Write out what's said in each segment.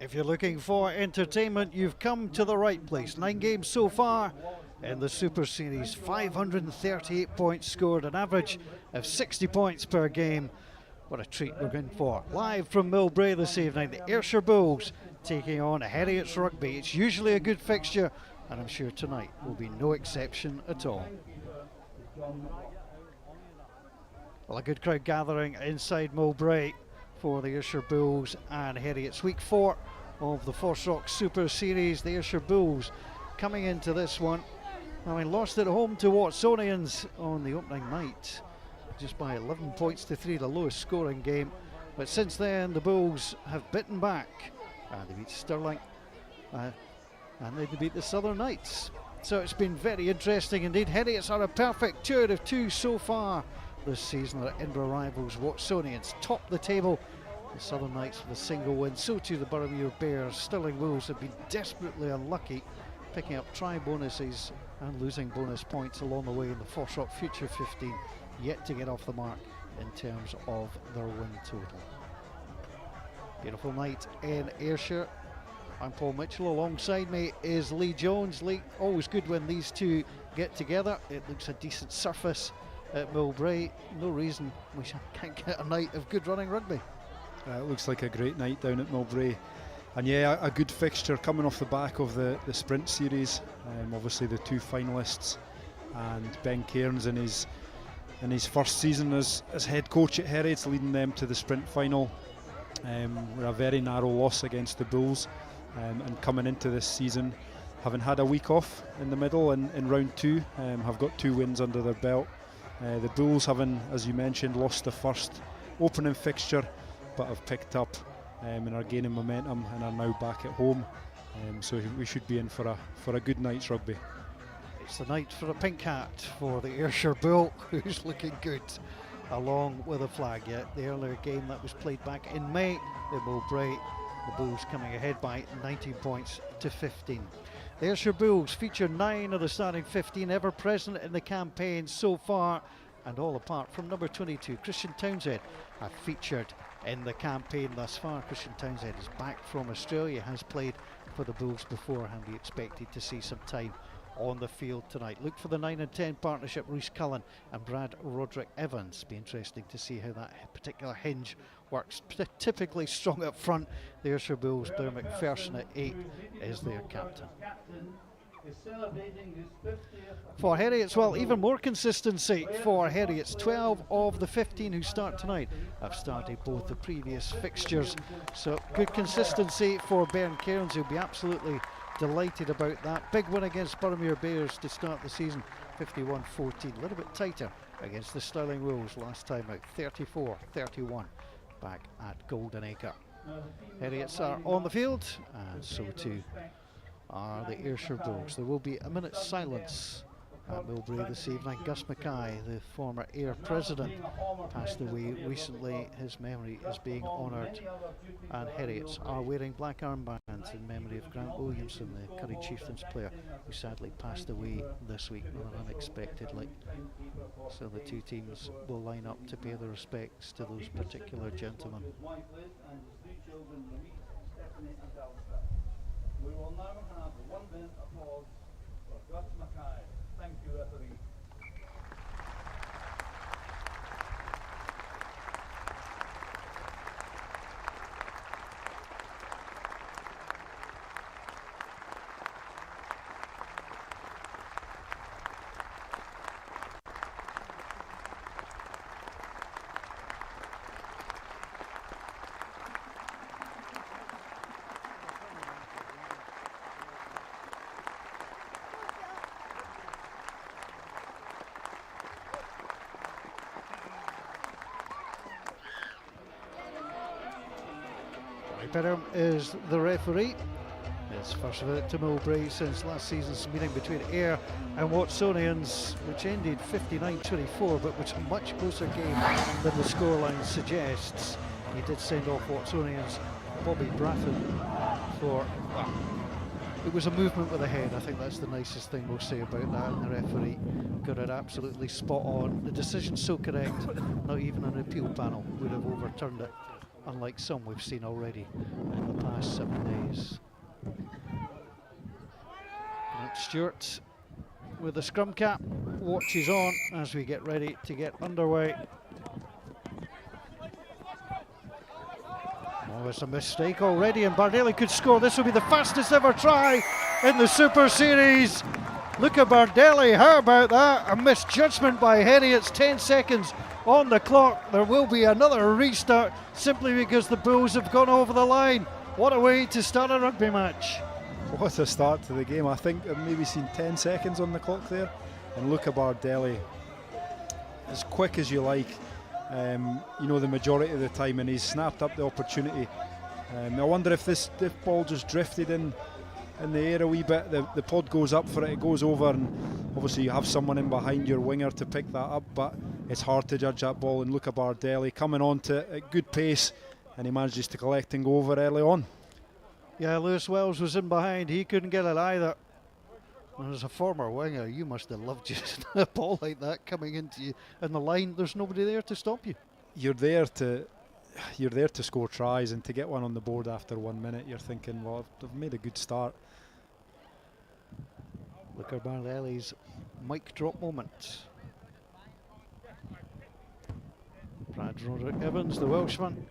If you're looking for entertainment, you've come to the right place. 9 games so far in the Super Series, 538 points scored, an average of 60 points per game. What a treat we're in for. Live from Millbrae this evening, the Ayrshire Bulls taking on Heriot's Rugby. It's usually a good fixture, and I'm sure tonight will be no exception at all. Well, a good crowd gathering inside Millbrae for the Ayrshire Bulls and Heriot's week 4 of the FOSROC Super Series. The Ayrshire Bulls coming into this one, having lost at home to Watsonians on the opening night, just by 11 points to 3, the lowest scoring game. But since then, the Bulls have bitten back. They beat Stirling and they beat the Southern Knights. So it's been very interesting indeed. Heriots are a perfect 2 out of 2 so far this season. Their Edinburgh rivals Watsonians top the table. The Southern Knights with a single win, so too the Boroughmuir Bears. Stirling Wolves have been desperately unlucky, picking up try bonuses and losing bonus points along the way in the FOSROC Future 15, yet to get off the mark in terms of their win total. Beautiful night in Ayrshire. I'm Paul Mitchell. Alongside me is Lee Jones. Lee, always good when these two get together. It looks a decent surface at Millbrae. No reason we can't get a night of good running rugby. It looks like a great night down at Millbrae, and yeah, a good fixture coming off the back of the sprint series. Obviously the 2 finalists, and Ben Cairns in his first season as head coach at Heriot, leading them to the sprint final. We're a very narrow loss against the Bulls, and coming into this season, having had a week off in the middle in round 2, have got 2 wins under their belt. The Bulls, having, as you mentioned, lost the first opening fixture, but have picked up and are gaining momentum and are now back at home. So we should be in for a good night's rugby. It's the night for a pink hat for the Ayrshire Bull, who's looking good, along with a flag. Yet the earlier game that was played back in May, the Millbrae, the Bulls coming ahead by 19 points to 15. The Ayrshire Bulls feature 9 of the starting 15 ever present in the campaign so far, and all apart from number 22, Christian Townsend, have featured in the campaign thus far. Christian Townsend is back from Australia, has played for the Bulls before, and be expected to see some time on the field tonight. Look for the 9 and 10 partnership, Rhys Cullen and Brad Roderick Evans. Be interesting to see how that particular hinge works. Typically strong up front. The Ayrshire Bulls, Blair McPherson at 8 is their captain. For Heriots, well, even more consistency for Heriots. 12 of the 15 who start tonight have started both the previous fixtures, so good consistency for Ben Cairns. He'll be absolutely delighted about that. Big win against Boroughmuir Bears to start the season, 51-14. A little bit tighter against the Stirling Wolves last time out, 34-31 back at Golden Acre. Heriots are on the field, and so too are the Ayrshire Bulls. There will be a minute's silence at Millbrae this evening. Gus Mackay, the former Ayr president, passed away recently. His memory is being honoured, and Heriots are wearing black armbands in memory of Grant Williamson, the Curry Chieftains player, who sadly passed away this week rather unexpectedly. So the 2 teams will line up to pay their respects to those particular gentlemen. We will now have 1 minute of pause for Gus Mackay. Thank you, referee. Perham is the referee. It's first visit to Millbrae since last season's meeting between Ayr and Watsonians, which ended 59-24, but was a much closer game than the scoreline suggests. He did send off Watsonians Bobby Bratton for, well, it was a movement with the head. I think that's the nicest thing we'll say about that, and the referee got it absolutely spot on. The decision's so correct, not even an appeal panel would have overturned it, unlike some we've seen already in the past 7 days. Grant Stewart with the scrum cap, watches on as we get ready to get underway. Oh, it's a mistake already, and Bardelli could score. This will be the fastest ever try in the Super Series. Look at Bardelli, how about that? A misjudgment by Heriot's, 10 seconds on the clock. There will be another restart simply because the Bulls have gone over the line. What a way to start a rugby match. What a start to the game. I think I've maybe seen 10 seconds on the clock there. And look at Bardelli, as quick as you like, you know, the majority of the time, and he's snapped up the opportunity. I wonder if this ball just drifted in the air a wee bit. The pod goes up for it, it goes over, and obviously you have someone in behind your winger to pick that up, but it's hard to judge that ball. And look at Bardelli coming on to a good pace, and he manages to collect and go over early on. Yeah, Lewis Wells was in behind, he couldn't get it either. And as a former winger, you must have loved just a ball like that coming into you in the line. There's nobody there to stop you. You're there to score tries, and to get one on the board after 1 minute, you're thinking, well, they've made a good start. Look at Bardelli's mic drop moment. Brad Roderick Evans, the Welshman.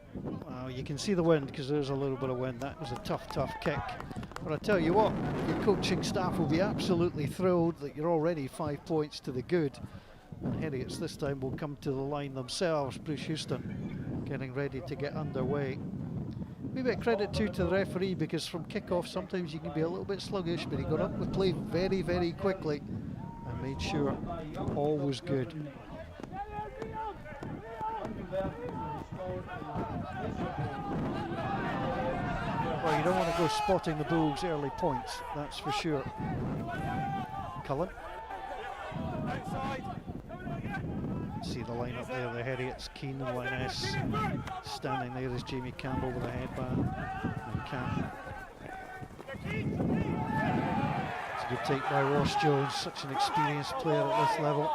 You can see the wind because there's a little bit of wind. That was a tough kick. But I tell you what, your coaching staff will be absolutely thrilled that you're already 5 points to the good. And Heriots this time will come to the line themselves. Bruce Houston getting ready to get underway. Maybe a credit too to the referee, because from kick-off sometimes you can be a little bit sluggish, but he got up with play very, very quickly and made sure all was good. Well, you don't want to go spotting the Bulls' early points, that's for sure. Cullen. See the line up there, the Heriots, Keane and Linus. Standing there is Jamie Campbell with a headband. And Camp. It's a good take by Ross Jones, such an experienced player at this level.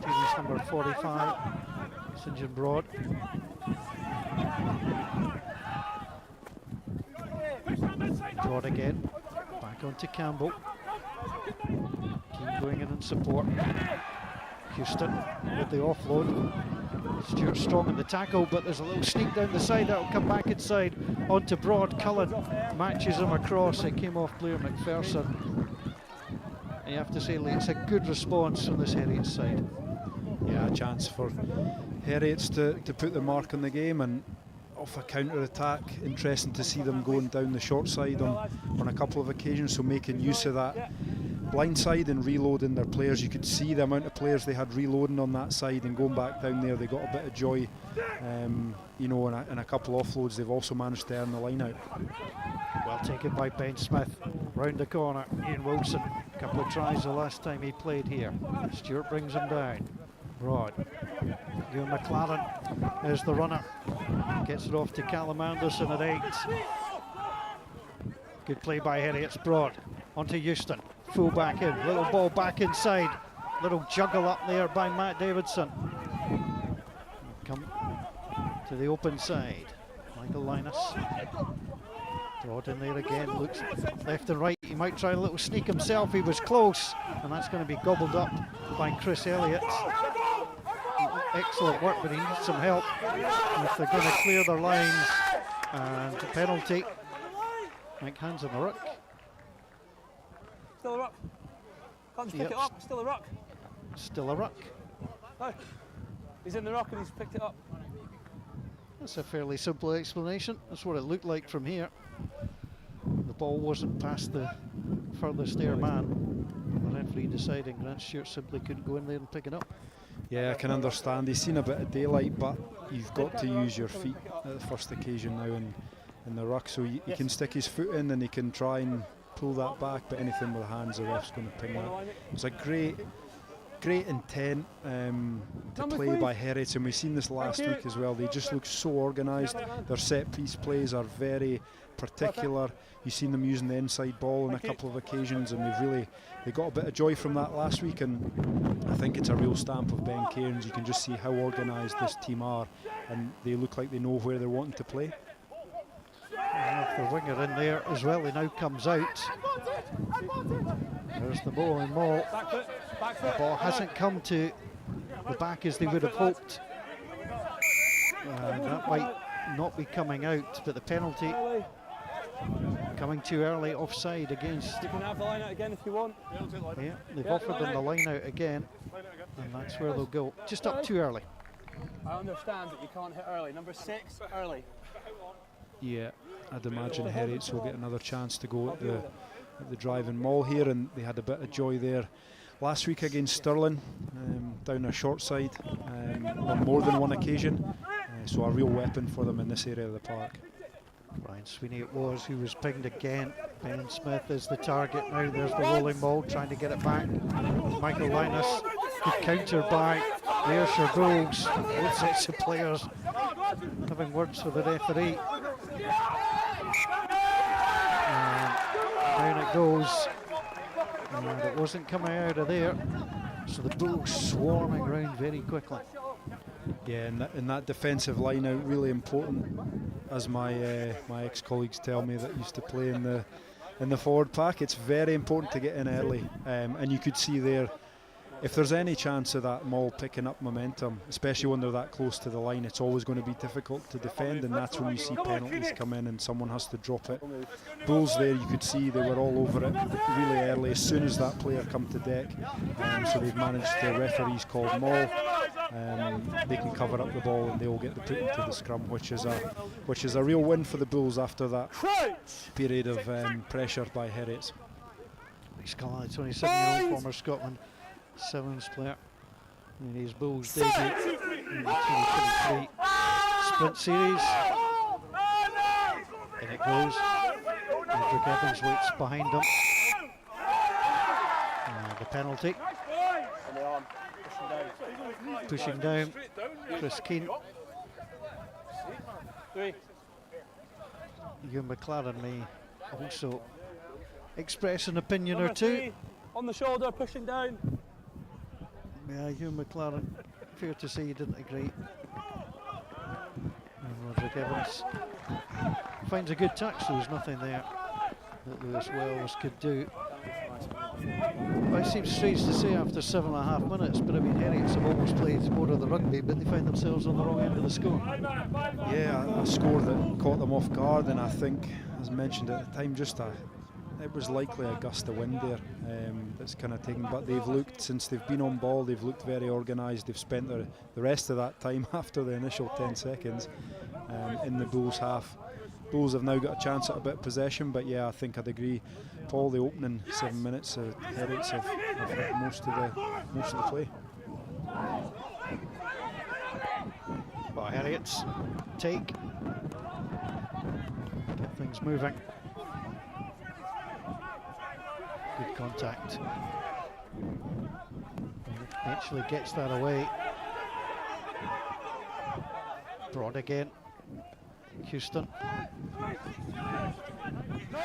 TV's number 45, St John Broad. Broad again, back onto Campbell. Keane going in support. Houston with the offload. Stewart strong in the tackle, but there's a little sneak down the side that'll come back inside onto Broad. Cullen matches him across. It came off Blair McPherson. And you have to say, Lee, it's a good response from this Heriots side. Yeah, a chance for Heriots to put the mark on the game, and off a counter-attack. Interesting to see them going down the short side on a couple of occasions, so making use of that blind side and reloading their players. You could see the amount of players they had reloading on that side and going back down there. They got a bit of joy, you know, and a couple of offloads. They've also managed to earn the line out. Well taken by Ben Smith. Round the corner, Ian Wilson. A couple of tries the last time he played here. Stewart brings him down. Broad. Ewan McLaren is the runner. Gets it off to Callum Anderson at 8. Good play by Heriots. Broad onto Houston. Full back in. Little ball back inside. Little juggle up there by Matt Davidson. Come to the open side. Michael Linus. Broad in there again, looks left and right. He might try a little sneak himself. He was close, and that's going to be gobbled up by Chris Elliott. Excellent work, but he needs some help if they're going to clear their lines. And a penalty. Mike hands on the ruck. Still a ruck. Can't just pick it up. Still a ruck. Still a ruck. No. He's in the ruck and he's picked it up. That's a fairly simple explanation. That's what it looked like from here. The ball wasn't past the furthest air man. The referee deciding Grant Stewart simply couldn't go in there and pick it up. Yeah, I can understand. He's seen a bit of daylight, but you've got to use your feet at the first occasion now in the ruck. So he can stick his foot in and he can try and pull that back, but anything with the hands, the ref's going to ping that. It's a great intent to play by Heriot, and we've seen this last week as well. They just look so organised. Their set piece plays are very particular. You've seen them using the inside ball on a couple of occasions, and they got a bit of joy from that last week, and I think it's a real stamp of Ben Cairns. You can just see how organised this team are, and they look like they know where they're wanting to play. The winger in there as well. He now comes out. There's the bowling ball. The ball hasn't come to the back as they would have hoped. And that might not be coming out, but the penalty coming too early, offside against. You can have the line out again if you want. Yeah, they've offered them the line out again, and that's where they'll go. Just up too early. I understand that you can't hit early. Number 6, early. Yeah, I'd imagine Heriots will get another chance to go at the driving maul here, and they had a bit of joy there last week against Stirling, down a short side on more than one occasion. So a real weapon for them in this area of the park. Ryan Sweeney it was who was pinged again. Ben Smith is the target now. There's the rolling ball trying to get it back. Michael Linus, good counter by the Ayrshire Bulls. Both sets of players having words with the referee. And down it goes. And it wasn't coming out of there. So the Bulls swarming around very quickly. Yeah, and that defensive line out really important, as my ex-colleagues tell me that used to play in the forward pack. It's very important to get in early, and you could see there, if there's any chance of that maul picking up momentum, especially when they're that close to the line, it's always going to be difficult to defend, and that's when you see penalties come in and someone has to drop it. Bulls there, you could see they were all over it really early as soon as that player come to deck, so they've managed, the referees called maul. They can cover up the ball and they will get the put into the scrum, which is a real win for the Bulls after that period of pressure by Heriot. He's Cullen, the 27-year-old former Scotland Sevens player in his Bulls debut in the 2023 Sprint Series. In it goes. Andrew Evans waits behind him. The penalty. Pushing down, Chris Keane. Hugh McLaren may also express an opinion or two. On the shoulder, pushing down. Yeah, Hugh McLaren, fair to say he didn't agree. And Roderick Evans finds a good touch. There was nothing there that Lewis Wells could do. Well, it seems strange to say after 7.5 minutes, but I mean, Heriots have almost played more of the rugby, but they find themselves on the wrong end of the score. Yeah, a score that caught them off guard, and I think, as mentioned at the time, it was likely a gust of wind there that's kind of taken, but they've looked, since they've been on ball, they've looked very organised. They've spent the rest of that time after the initial 10 seconds in the Bulls half. Bulls have now got a chance at a bit of possession, but yeah, I think I'd agree, Paul, the opening 7 minutes, Heriots have had most of the play. Well, Heriots take, get things moving. Good contact. Eventually gets that away. Broad again. Houston.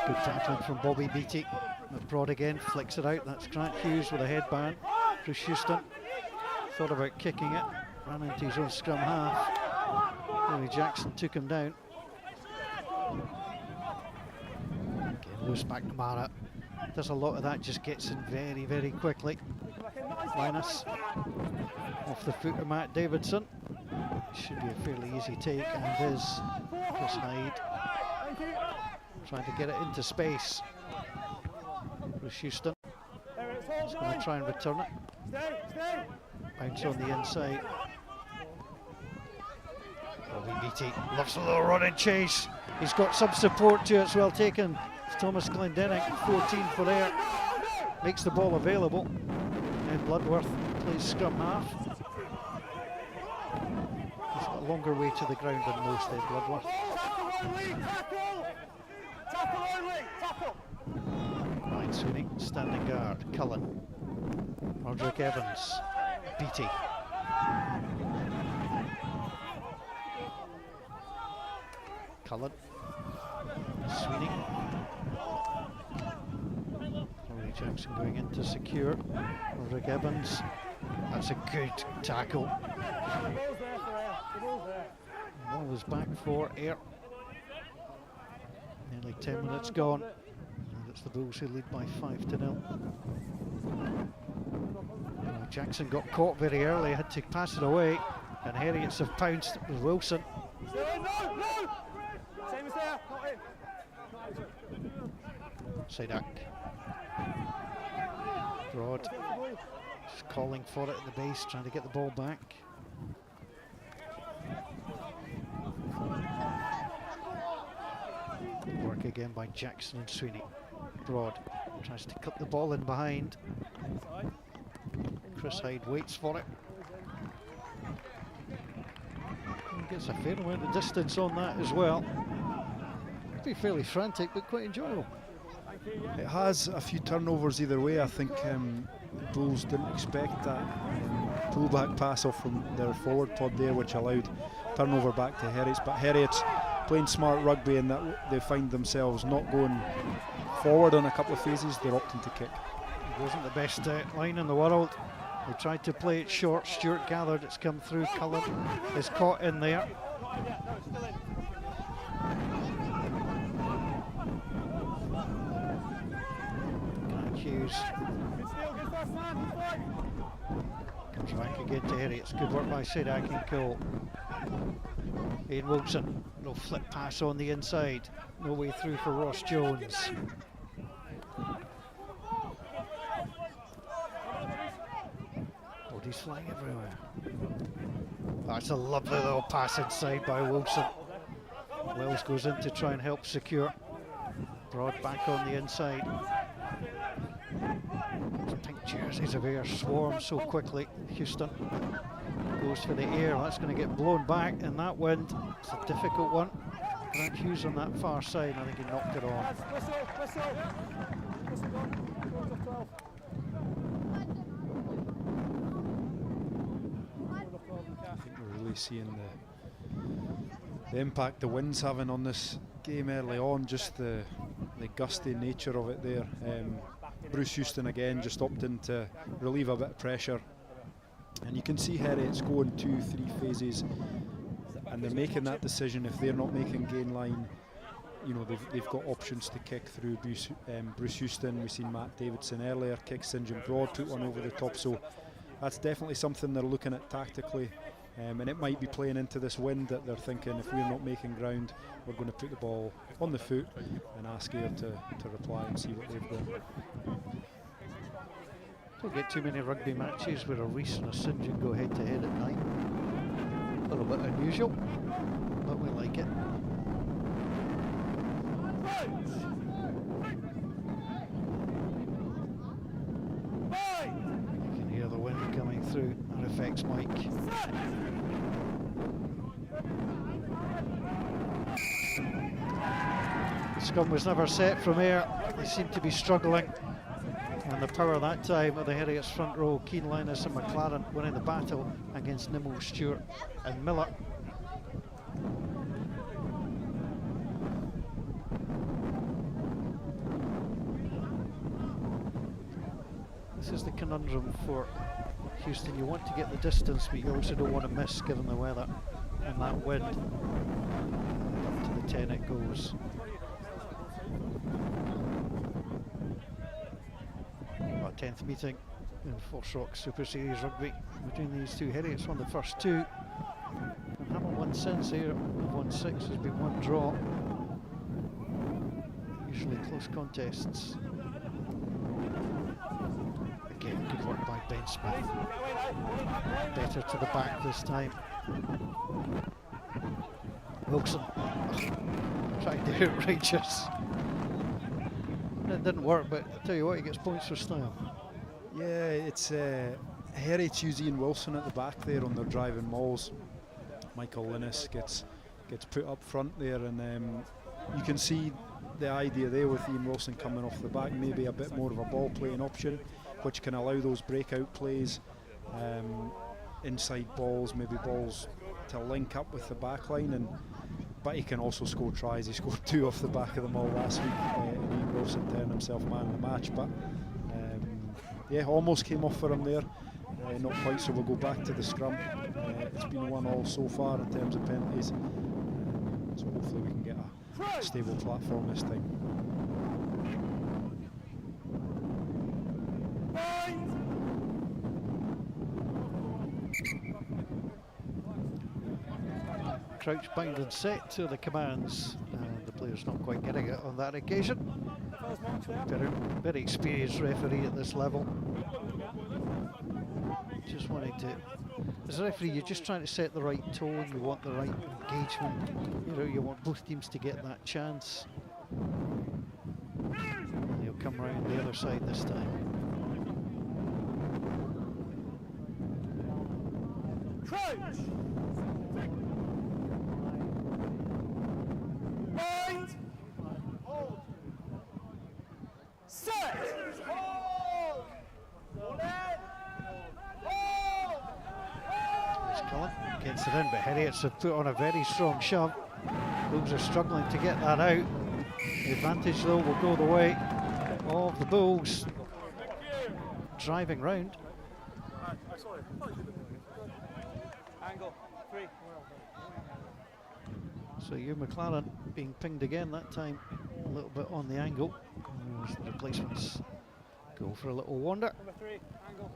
Good tackling from Bobby Beattie. Broad again, flicks it out. That's Grant Hughes with a headband. Chris Houston thought about kicking it, ran into his own scrum half. Tony Jackson took him down. Loose McNamara. There's a lot of that, just gets in very, very quickly. Linus off the foot of Matt Davidson. Should be a fairly easy take, and is Chris Hyde trying to get it into space. Bruce Houston is going to try and return it. Bounce on the inside. Bobby Beattie loves a little run and chase. He's got some support to it, it's well taken. It's Thomas Glendinning, 14 for Ayr. Makes the ball available. And Bloodworth plays scrum half. He's got a longer way to the ground than most, Ed Bloodworth. Ryan Sweeney, standing guard. Cullen. Roderick Evans. Beattie. Cullen. Sweeney. Rory Jackson going in to secure. Roderick Evans. That's a good tackle. Ball is back for Ayr. Nearly 10 minutes gone. And it's the Bulls who lead by 5-0. Jackson got caught very early, had to pass it away, and Heriots have pounced with Wilson. Sidak. Broad. Just calling for it at the base, trying to get the ball back. Work again by Jackson and Sweeney. Broad tries to cut the ball in behind. Chris Hyde waits for it. And gets a fair amount of distance on that as well. It'll be fairly frantic, but quite enjoyable. It has a few turnovers either way. I think Bulls didn't expect that pullback pass off from their forward pod there, which allowed turnover back to Heriot. But Heriot's playing smart rugby, and that they find themselves not going forward on a couple of phases. They're opting to kick. It wasn't the best line in the world. They tried to play it short. Stewart gathered, it's come through. Cullen is caught in there. Grant Hughes comes back again to Heriot. Good work by Sidak and Cole. Ian Wilson, no flip pass on the inside. No way through for Ross Jones. Bodies flying everywhere. That's a lovely little pass inside by Wilson. Wells goes in to try and help secure. Broad back on the inside. Those pink jerseys of Ayr swarm so quickly. Houston goes for the air. That's going to get blown back in that wind. It's a difficult one. Grant Hughes on that far side. I think he knocked it on. I think we're really seeing the impact the wind's having on this game early on, just the gusty nature of it there. Bruce Houston again just opting to relieve a bit of pressure, and you can see Heriot's going 2-3 phases, and they're making that decision. If they're not making gain line, you know, they've got options to kick through Bruce Houston. We've seen Matt Davidson earlier kick St John Broad, put one over the top, so that's definitely something they're looking at tactically. And it might be playing into this wind that they're thinking, if we're not making ground, we're going to put the ball on the foot and ask Ayr to reply and see what they've got. Don't get too many rugby matches where a Reese and a St John go head to head at night. A little bit unusual, but we like it. You can hear the wind coming through. That affects Mike. The scrum was never set from Ayr. They seem to be struggling. And the power that time of the Heriot's front row, Keane, Linus and McLaren winning the battle against Nimmo, Stewart and Miller. This is the conundrum for Houston. You want to get the distance, but you also don't want to miss given the weather and that wind. Up to the 10 it goes. 10th meeting in FOSROC Super Series Rugby between these two. Heriot's won the first two and haven't won since. Here have won 6, there's been 1 draw. Usually close contests. Again, good work by Ben Smith. Better to the back this time. Wilson tried to do it righteous. It didn't work, but I tell you what, he gets points for style. Yeah, it's Heriot's use Ian Wilson at the back there on their driving mauls. Michael Linnis gets put up front there, and you can see the idea there with Ian Wilson coming off the back, maybe a bit more of a ball playing option, which can allow those breakout plays, inside balls, maybe balls to link up with the back line, but he can also score tries. He scored 2 off the back of the maul last week, and Ian Wilson turned himself man of the match, but yeah, almost came off for him there, not quite, so we'll go back to the scrum. It's been 1-1 so far in terms of penalties, so hopefully we can get a stable platform this time. Crouch, bind and set to the commands, and the player's not quite getting it on that occasion. Very experienced referee at this level. Just wanting to, as a referee, you're just trying to set the right tone, you want the right engagement, you know, you want both teams to get that chance. And he'll come round the other side this time. Crouch! Bind! Hold! Set! Hold! Cullen gets it in, but Heriots have put on a very strong shove. Bulls are struggling to get that out. The advantage though will go the way of the Bulls. Driving round. Angle, 3. So Hugh McLaren being pinged again, that time a little bit on the angle. As the replacements go for a little wander. Number 3, angle.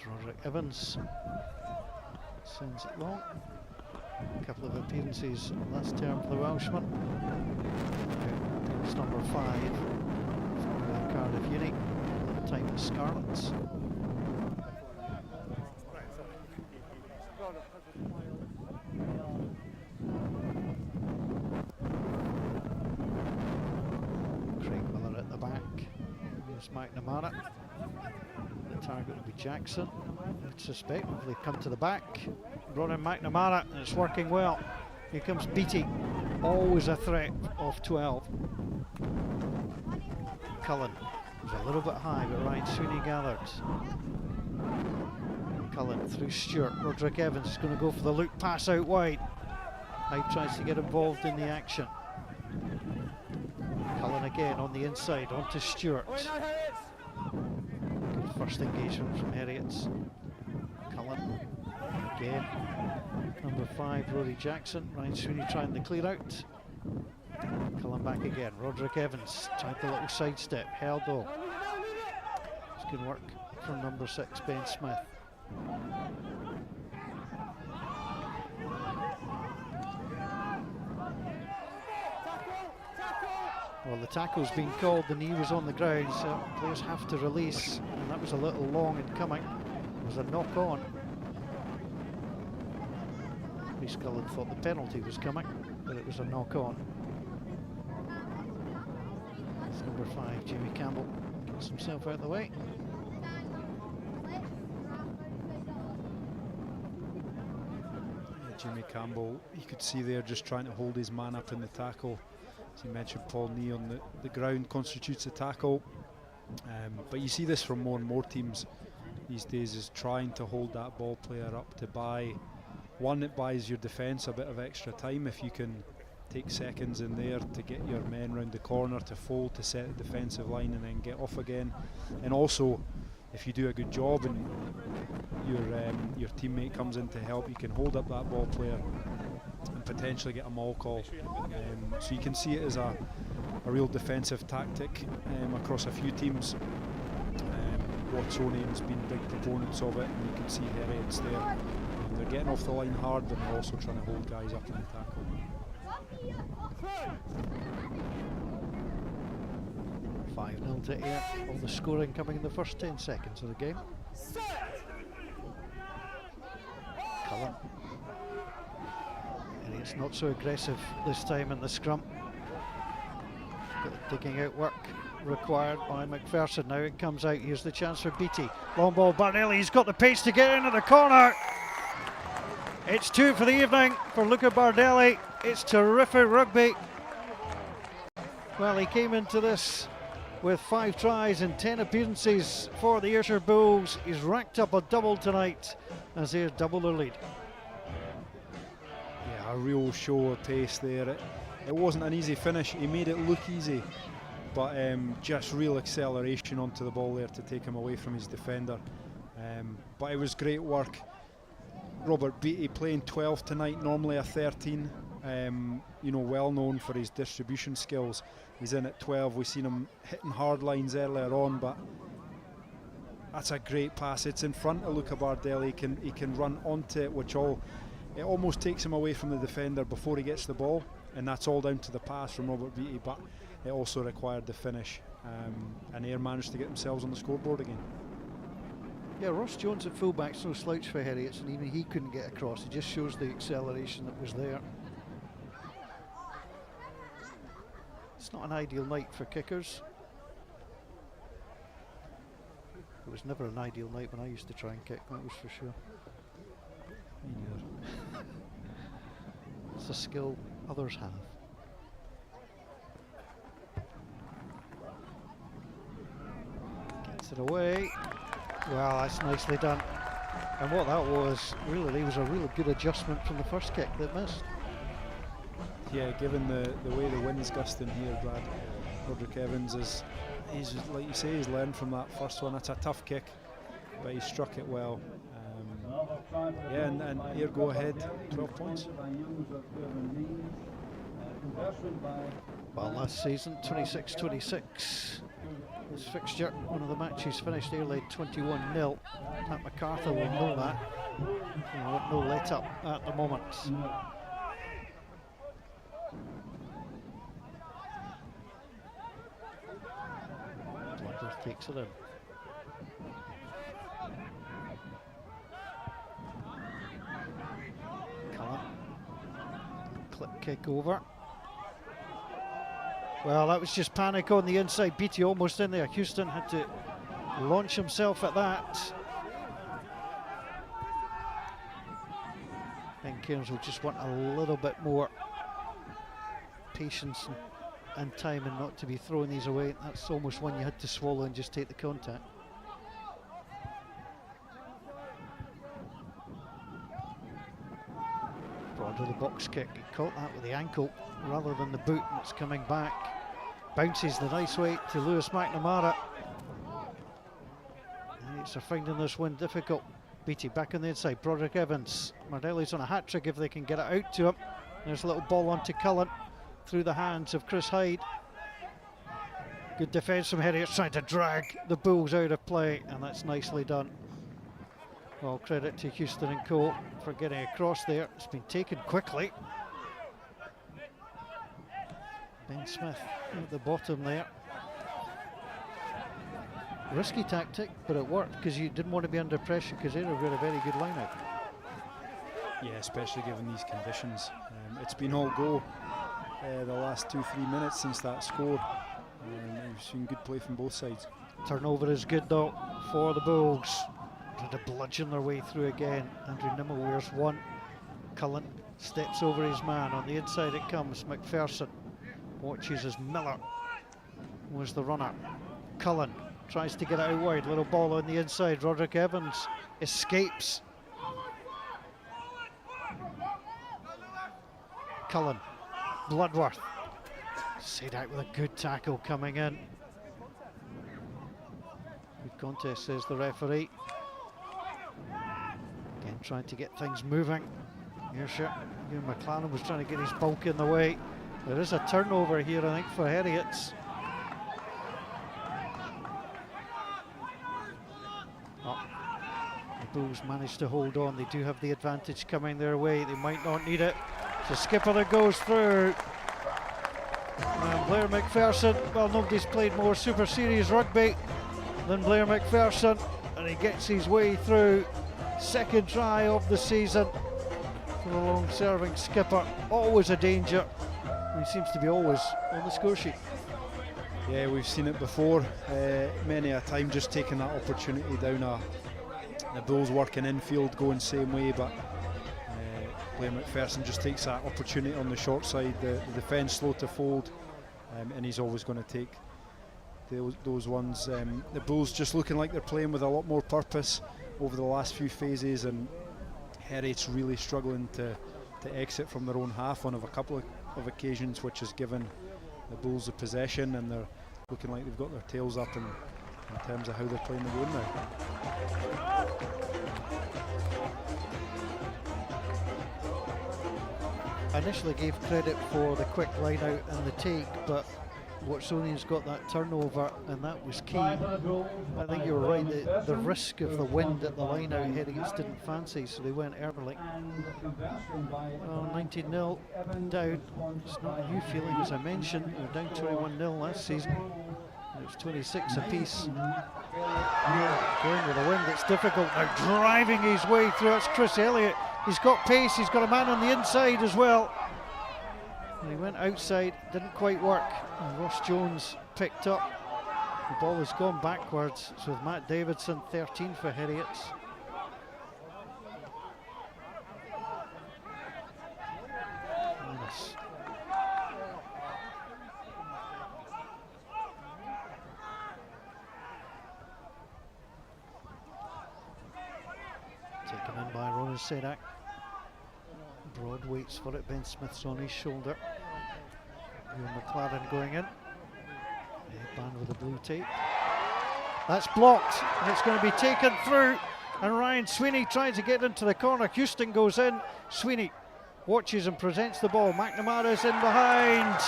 Roderick Evans sends it long. A couple of appearances last term for the Welshman. Appearance number 5 for Cardiff Uni, at the time at Scarlets. Craig Miller at the back. Here's McNamara. The target will be Jackson. I'd suspect if they come to the back. Ronan McNamara, and it's working well. Here comes Beattie, always a threat of 12. Cullen was a little bit high, but Ryan Sweeney gathered. Cullen through Stewart. Roderick Evans is going to go for the loop pass out wide. Hyde tries to get involved in the action. Cullen again on the inside, onto Stewart. Good first engagement from Heriots. Cullen again. Number 5, Rory Jackson. Ryan Sweeney trying the clear out. Cullen back again. Roderick Evans tried the little sidestep. Held though. It's good work from number 6, Ben Smith. Well, the tackle's been called, the knee was on the ground, so players have to release, and that was a little long in coming. It was a knock on. Reece Cullen thought the penalty was coming, but it was a knock on. It's number 5, Jimmy Campbell, gets himself out of the way. Jimmy Campbell, you could see there just trying to hold his man up in the tackle. As you mentioned, Paul Knee on the ground constitutes a tackle. But you see this from more and more teams these days, is trying to hold that ball player up to buy. One, it buys your defence a bit of extra time if you can take seconds in there to get your men round the corner, to fold, to set the defensive line and then get off again. And also, if you do a good job and your teammate comes in to help, you can hold up that ball player and and potentially get a maul call. So you can see it as a real defensive tactic across a few teams. Watsonian's been big proponents of it, and you can see Heriot's there. They're getting off the line hard, and they're also trying to hold guys up in the tackle. 5-0 to Ayr. All the scoring coming in the first 10 seconds of the game. Cullen. And it's not so aggressive this time in the scrum. Bit of digging out work required by McPherson. Now it comes out. Here's the chance for Beattie. Long ball, Barnelli. He's got the pace to get into the corner. It's 2 for the evening for Luca Bardelli. It's terrific rugby. Well, he came into this with 5 tries and 10 appearances for the Ayrshire Bulls. He's racked up a double tonight as they double their lead. Yeah, a real show of pace there. It wasn't an easy finish. He made it look easy, but just real acceleration onto the ball there to take him away from his defender. But it was great work. Robert Beattie playing 12 tonight, normally a 13. You know, well known for his distribution skills. He's in at 12. We've seen him hitting hard lines earlier on, but that's a great pass. It's in front of Luca Bardelli. He can run onto it, it almost takes him away from the defender before he gets the ball, and that's all down to the pass from Robert Beattie, but it also required the finish, and Ayr managed to get themselves on the scoreboard again. Yeah, Ross Jones at fullback's no slouch for Heriots, and even he couldn't get across. It just shows the acceleration that was there. It's not an ideal night for kickers. It was never an ideal night when I used to try and kick, that was for sure. Me neither. It's a skill others have. Gets it away. Well, that's nicely done. And what that was, really, was a really good adjustment from the first kick that missed. Yeah, given the way the wind's gusting here, Brad, Roderick Evans he's like you say, he's learned from that first one. That's a tough kick, but he struck it well. Yeah, and here go ahead, 12 points. Well, last season, 26-26. This fixture, one of the matches finished Ayr led 21-0. Pat MacArthur will know that. No let up at the moment. Bloodworth takes it in. Cullen. Clip kick over. Well, that was just panic on the inside. Beattie almost in there. Houston had to launch himself at that. Ben Cairns will just want a little bit more patience and time and not to be throwing these away. That's almost one you had to swallow and just take the contact. Broad of the box kick. He caught that with the ankle rather than the boot, and it's coming back. Bounces the nice way to Lewis McNamara. It's finding this one difficult. Beattie back on the inside. Broderick Evans. Mardelli's on a hat trick if they can get it out to him. There's a little ball onto Cullen through the hands of Chris Hyde. Good defence from Heriot, trying to drag the Bulls out of play, and that's nicely done. Well, credit to Houston and Co for getting across there. It's been taken quickly. Ben Smith at the bottom there. Risky tactic, but it worked because you didn't want to be under pressure because Ayr have got a very good lineup. Yeah, especially given these conditions. It's been all go the last 2-3 minutes since that score. We've seen good play from both sides. Turnover is good though for the Bulls. Trying to bludgeon their way through again. Andrew Nimmo wears one. Cullen steps over his man. On the inside it comes. McPherson watches as Miller was the runner. Cullen tries to get it out wide. Little ball on the inside. Roderick Evans escapes. Cullen. Bloodworth. Sadak with a good tackle coming in. Good contest, says the referee. Again, trying to get things moving. Ayrshire, Ian McLaren was trying to get his bulk in the way. There is a turnover here, I think, for Heriots. Oh, the Bulls managed to hold on. They do have the advantage coming their way. They might not need it. It's a skipper that goes through. And Blair McPherson, well, nobody's played more Super Series rugby than Blair McPherson, and he gets his way through. Second try of the season for the long serving skipper. Always a danger. He seems to be always on the score sheet. Yeah, we've seen it before, many a time, just taking that opportunity down the Bulls working infield, going same way, but Blair McPherson just takes that opportunity on the short side, the defence slow to fold, and he's always going to take those ones. The Bulls just looking like they're playing with a lot more purpose over the last few phases, and Heriot's really struggling to exit from their own half on a couple of occasions, which has given the Bulls the possession, and they're looking like they've got their tails up in terms of how they're playing the game now. I initially gave credit for the quick line out and the take, but Watsonians got that turnover, and that was key. I think you were right, the risk of the wind at the line out, Heriots didn't fancy, so they went early. Well, 19-0 down. It's not a new feeling, as I mentioned. They were down 21-0 last season. It was 26 apiece. Going with the wind, it's difficult. Now driving his way through, that's Chris Elliott. He's got pace, he's got a man on the inside as well. And he went outside, didn't quite work. And Ross Jones picked up. The ball has gone backwards. So with Matt Davidson, 13 for Heriots. Yes. Taken in by Ronan Sedak. Broad waits for it, Ben Smith's on his shoulder. Ewan McLaren going in. Headband with the blue tape. That's blocked, and it's going to be taken through. And Ryan Sweeney tries to get into the corner. Houston goes in. Sweeney watches and presents the ball. McNamara's in behind.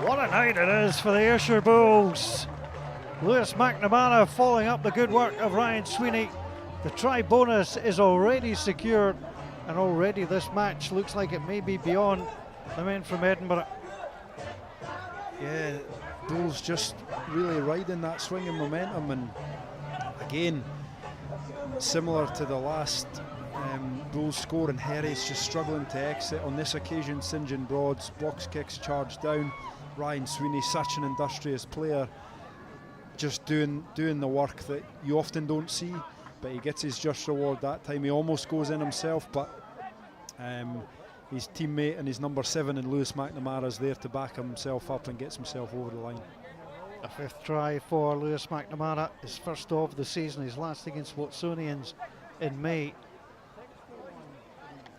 What a night it is for the Ayrshire Bulls. Lewis McNamara following up the good work of Ryan Sweeney. The try bonus is already secured, and already this match looks like it may be beyond the men from Edinburgh. Yeah, Bulls just really riding that swinging momentum, and again, similar to the last Bulls score, and Heriot's just struggling to exit. On this occasion, St John Broad's blocks kicks charge down. Ryan Sweeney, such an industrious player, just doing the work that you often don't see, but he gets his just reward that time. He almost goes in himself, but his teammate and his number 7 and Lewis McNamara's there to back himself up and gets himself over the line. A fifth try for Lewis McNamara, his first of the season, his last against Watsonians in May.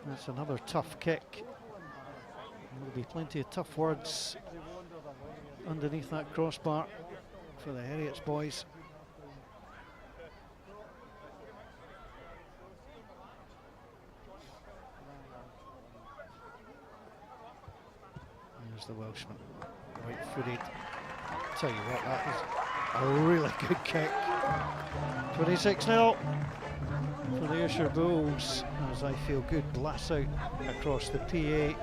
That's another tough kick. There'll be plenty of tough words underneath that crossbar for the Heriots boys. There's the Welshman, right-footed. Tell you what, that is a really good kick. 26-0 for the Ayrshire Bulls, as I feel good blasts out across the PA.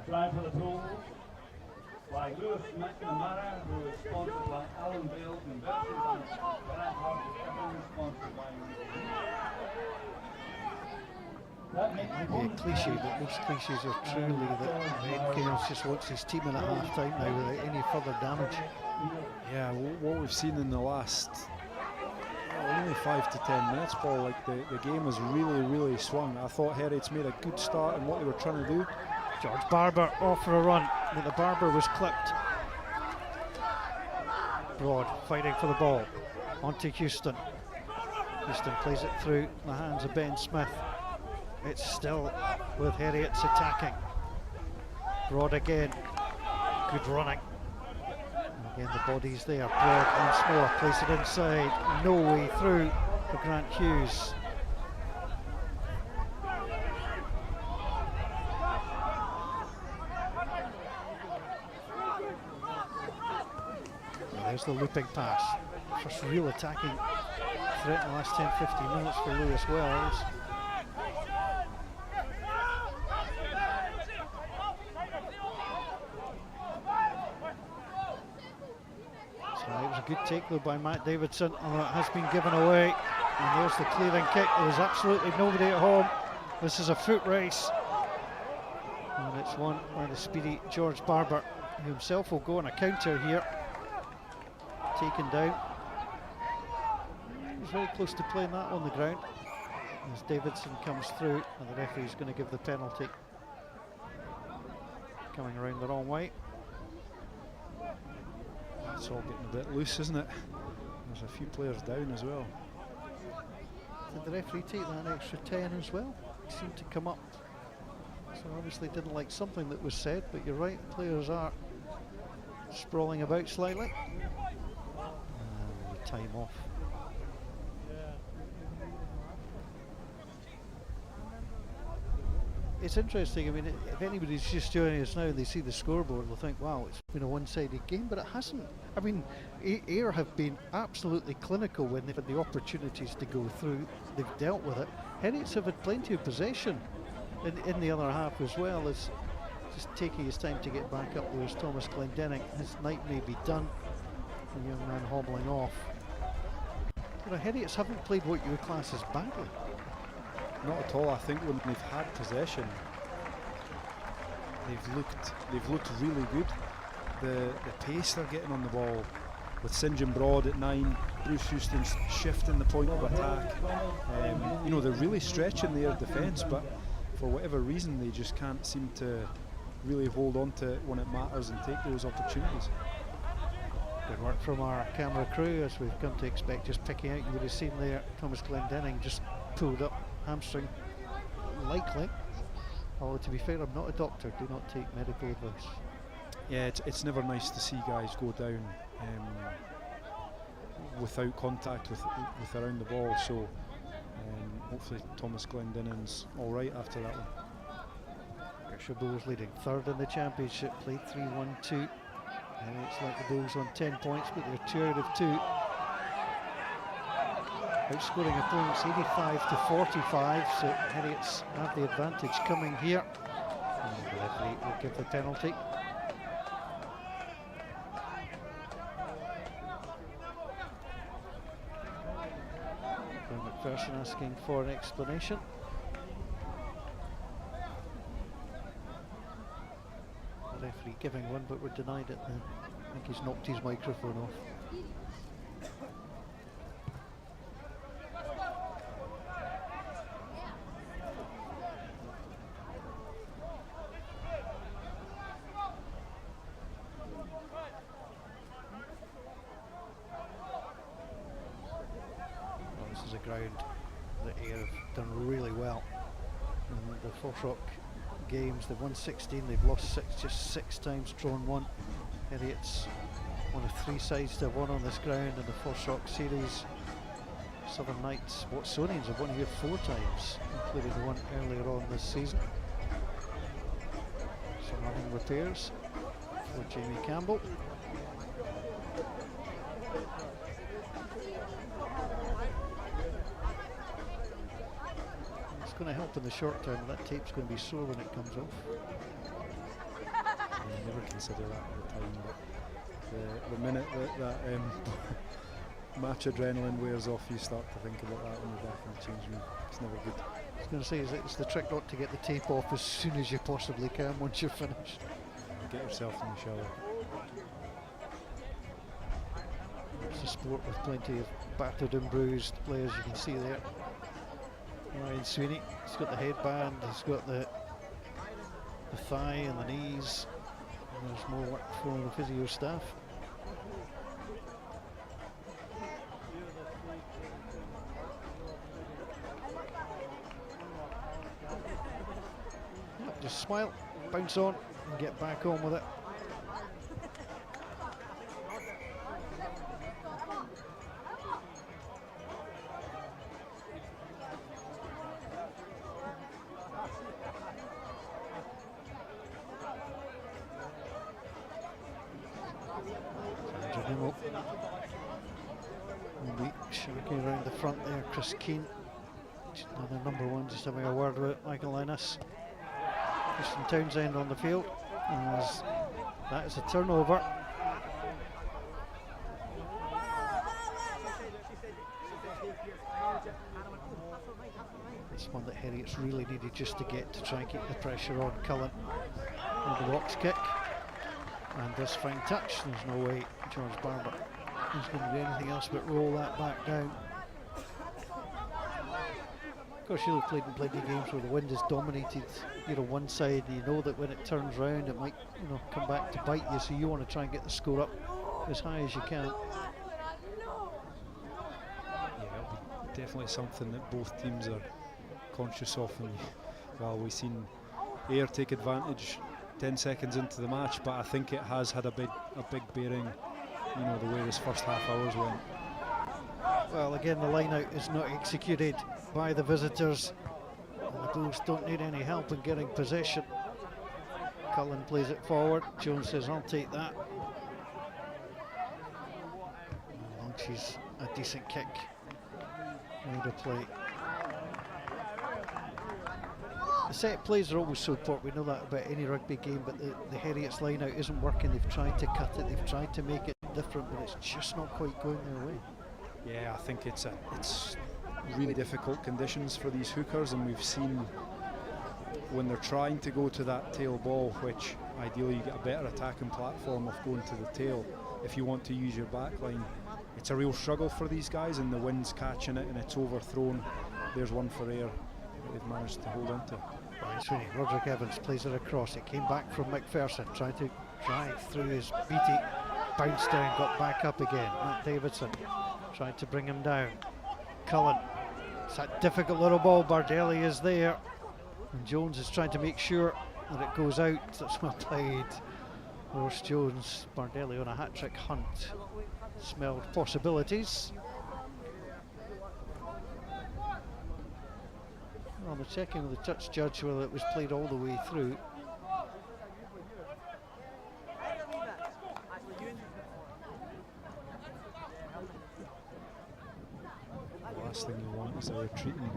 Try for the Bulls by Lewis McNamara, who is sponsored by Alan Bales and Bertie Banks. Grant Hart is sponsored by It might be a cliche, but most cliches are truly that Ed Gales just wants his team in at half time now without any further damage. Yeah, what we've seen in the last only 5 to 10 minutes, Paul, like the game has really swung. I thought Heriots made a good start in what they were trying to do. George Barber off for a run, but the Barber was clipped. Broad fighting for the ball, onto Houston. Houston plays it through the hands of Ben Smith. It's still with Heriots attacking. Broad again, good running. The Again, the body's there. Broad once more. Place it inside. No way through for Grant Hughes. There's the looping pass. First real attacking threat in the last 10-15 minutes for Lewis Wells. So it was a good take though by Matt Davidson, although it has been given away. And there's the clearing kick. There was absolutely nobody at home. This is a foot race. And it's won by the speedy George Barber, who himself will go on a counter here. Taken down. He's very close to playing that on the ground as Davidson comes through, and the referee's going to give the penalty. Coming around the wrong way. It's all getting a bit loose, isn't it? There's a few players down as well. Did the referee take that extra 10 as well? He seemed to come up. So obviously didn't like something that was said, but you're right, players are sprawling about slightly. Time off. It's interesting, I mean, if anybody's just joining us now and they see the scoreboard, they'll think, wow, it's been a one-sided game, but it hasn't. I mean, Ayr have been absolutely clinical when they've had the opportunities to go through. They've dealt with it. Heriot's have had plenty of possession in the other half as well, as just taking his time to get back up there as Thomas Glendenning. His night may be done. The young man hobbling off. You know, Heriots haven't played what you would class as badly. Not at all. I think when they've had possession, they've looked really good. The pace they're getting on the ball, with St John Broad at 9, Bruce Houston's shifting the point of attack. You know, they're really stretching their defence, but for whatever reason they just can't seem to really hold on to it when it matters and take those opportunities. Good work from our camera crew, as we've come to expect, just picking out. You would have seen there Thomas Glendenning just pulled up hamstring, likely. Although to be fair, I'm not a doctor, do not take medical advice. Yeah, it's never nice to see guys go down without contact with around the ball, so hopefully Thomas Glendenning's all right after that one. Ayrshire Bulls leading third in the championship, played 3-1-2. And it's like the Bulls on 10 points, but they're 2 out of 2. Outscoring opponents 85 to 45, so Heriots have the advantage coming here. And the referee will give the penalty. McPherson asking for an explanation. The referee giving one, but we're denied it then. I think he's knocked his microphone off. Well, this is a ground that Ayr have done really well in the FOSROC games. They've won 16, they've lost 6, just 6 times, drawn 1. Heriots, one of 3 sides to have won on this ground in the FOSROC series. Southern Knights, Watsonians have won here 4 times, including the one earlier on this season. Some running repairs for Jamie Campbell. It's going to help in the short term. That tape's going to be sore when it comes off. I never consider that at the time, but the minute that match adrenaline wears off, you start to think about that when you're back in the change room. It's never good. I was going to say, it's the trick not to get the tape off as soon as you possibly can once you're finished. Get yourself in the shower. It's a sport with plenty of battered and bruised players, you can see there. Ryan Sweeney, he's got the headband, he's got the thigh and the knees. And there's more work for the physio staff. Yep, just smile, bounce on and get back on with it. Rugby shagging around the front there. Chris Keane, another number one, just having a word with Michael Ennis. Christian Townsend on the field, as that is a turnover. It's one that Heriot's really needed just to get to try and keep the pressure on Cullen. And the box kick, and this fine touch. There's no way George Barber is going to do anything else but roll that back down. Of course, you'll have played in plenty of games where the wind has dominated, you know, one side. You know that when it turns round, it might, you know, come back to bite you. So you want to try and get the score up as high as you can. Yeah, it'll be definitely something that both teams are conscious of. And well, we've seen Ayr take advantage 10 seconds into the match, but I think it has had a big bearing, you know, the way this first half hours went. Well, again, the line out is not executed by the visitors, and the Bulls don't need any help in getting possession. Cullen plays it forward. Jones says, I'll take that. Launches a decent kick. Made a play. The set plays are always so important. We know that about any rugby game, but the Heriot's line out isn't working. They've tried to cut it, they've tried to make it different, but it's just not quite going their way. Yeah, I think it's really difficult conditions for these hookers, and we've seen when they're trying to go to that tail ball, which ideally you get a better attacking platform of going to the tail if you want to use your back line. It's a real struggle for these guys, and the wind's catching it and it's overthrown. There's one for Ayr that they've managed to hold into. Ryan Sweeney, Roderick Evans plays it across. It came back from McPherson, trying to drive through his beaty, bounced down, got back up again. Matt Davidson tried to bring him down. Cullen, it's that difficult little ball. Bardelli is there, and Jones is trying to make sure that it goes out. That's well played. Ross Jones, Bardelli on a hat-trick hunt. Smelled possibilities. Well, they're checking with the touch judge whether it was played all the way through. The last thing you want is a retreating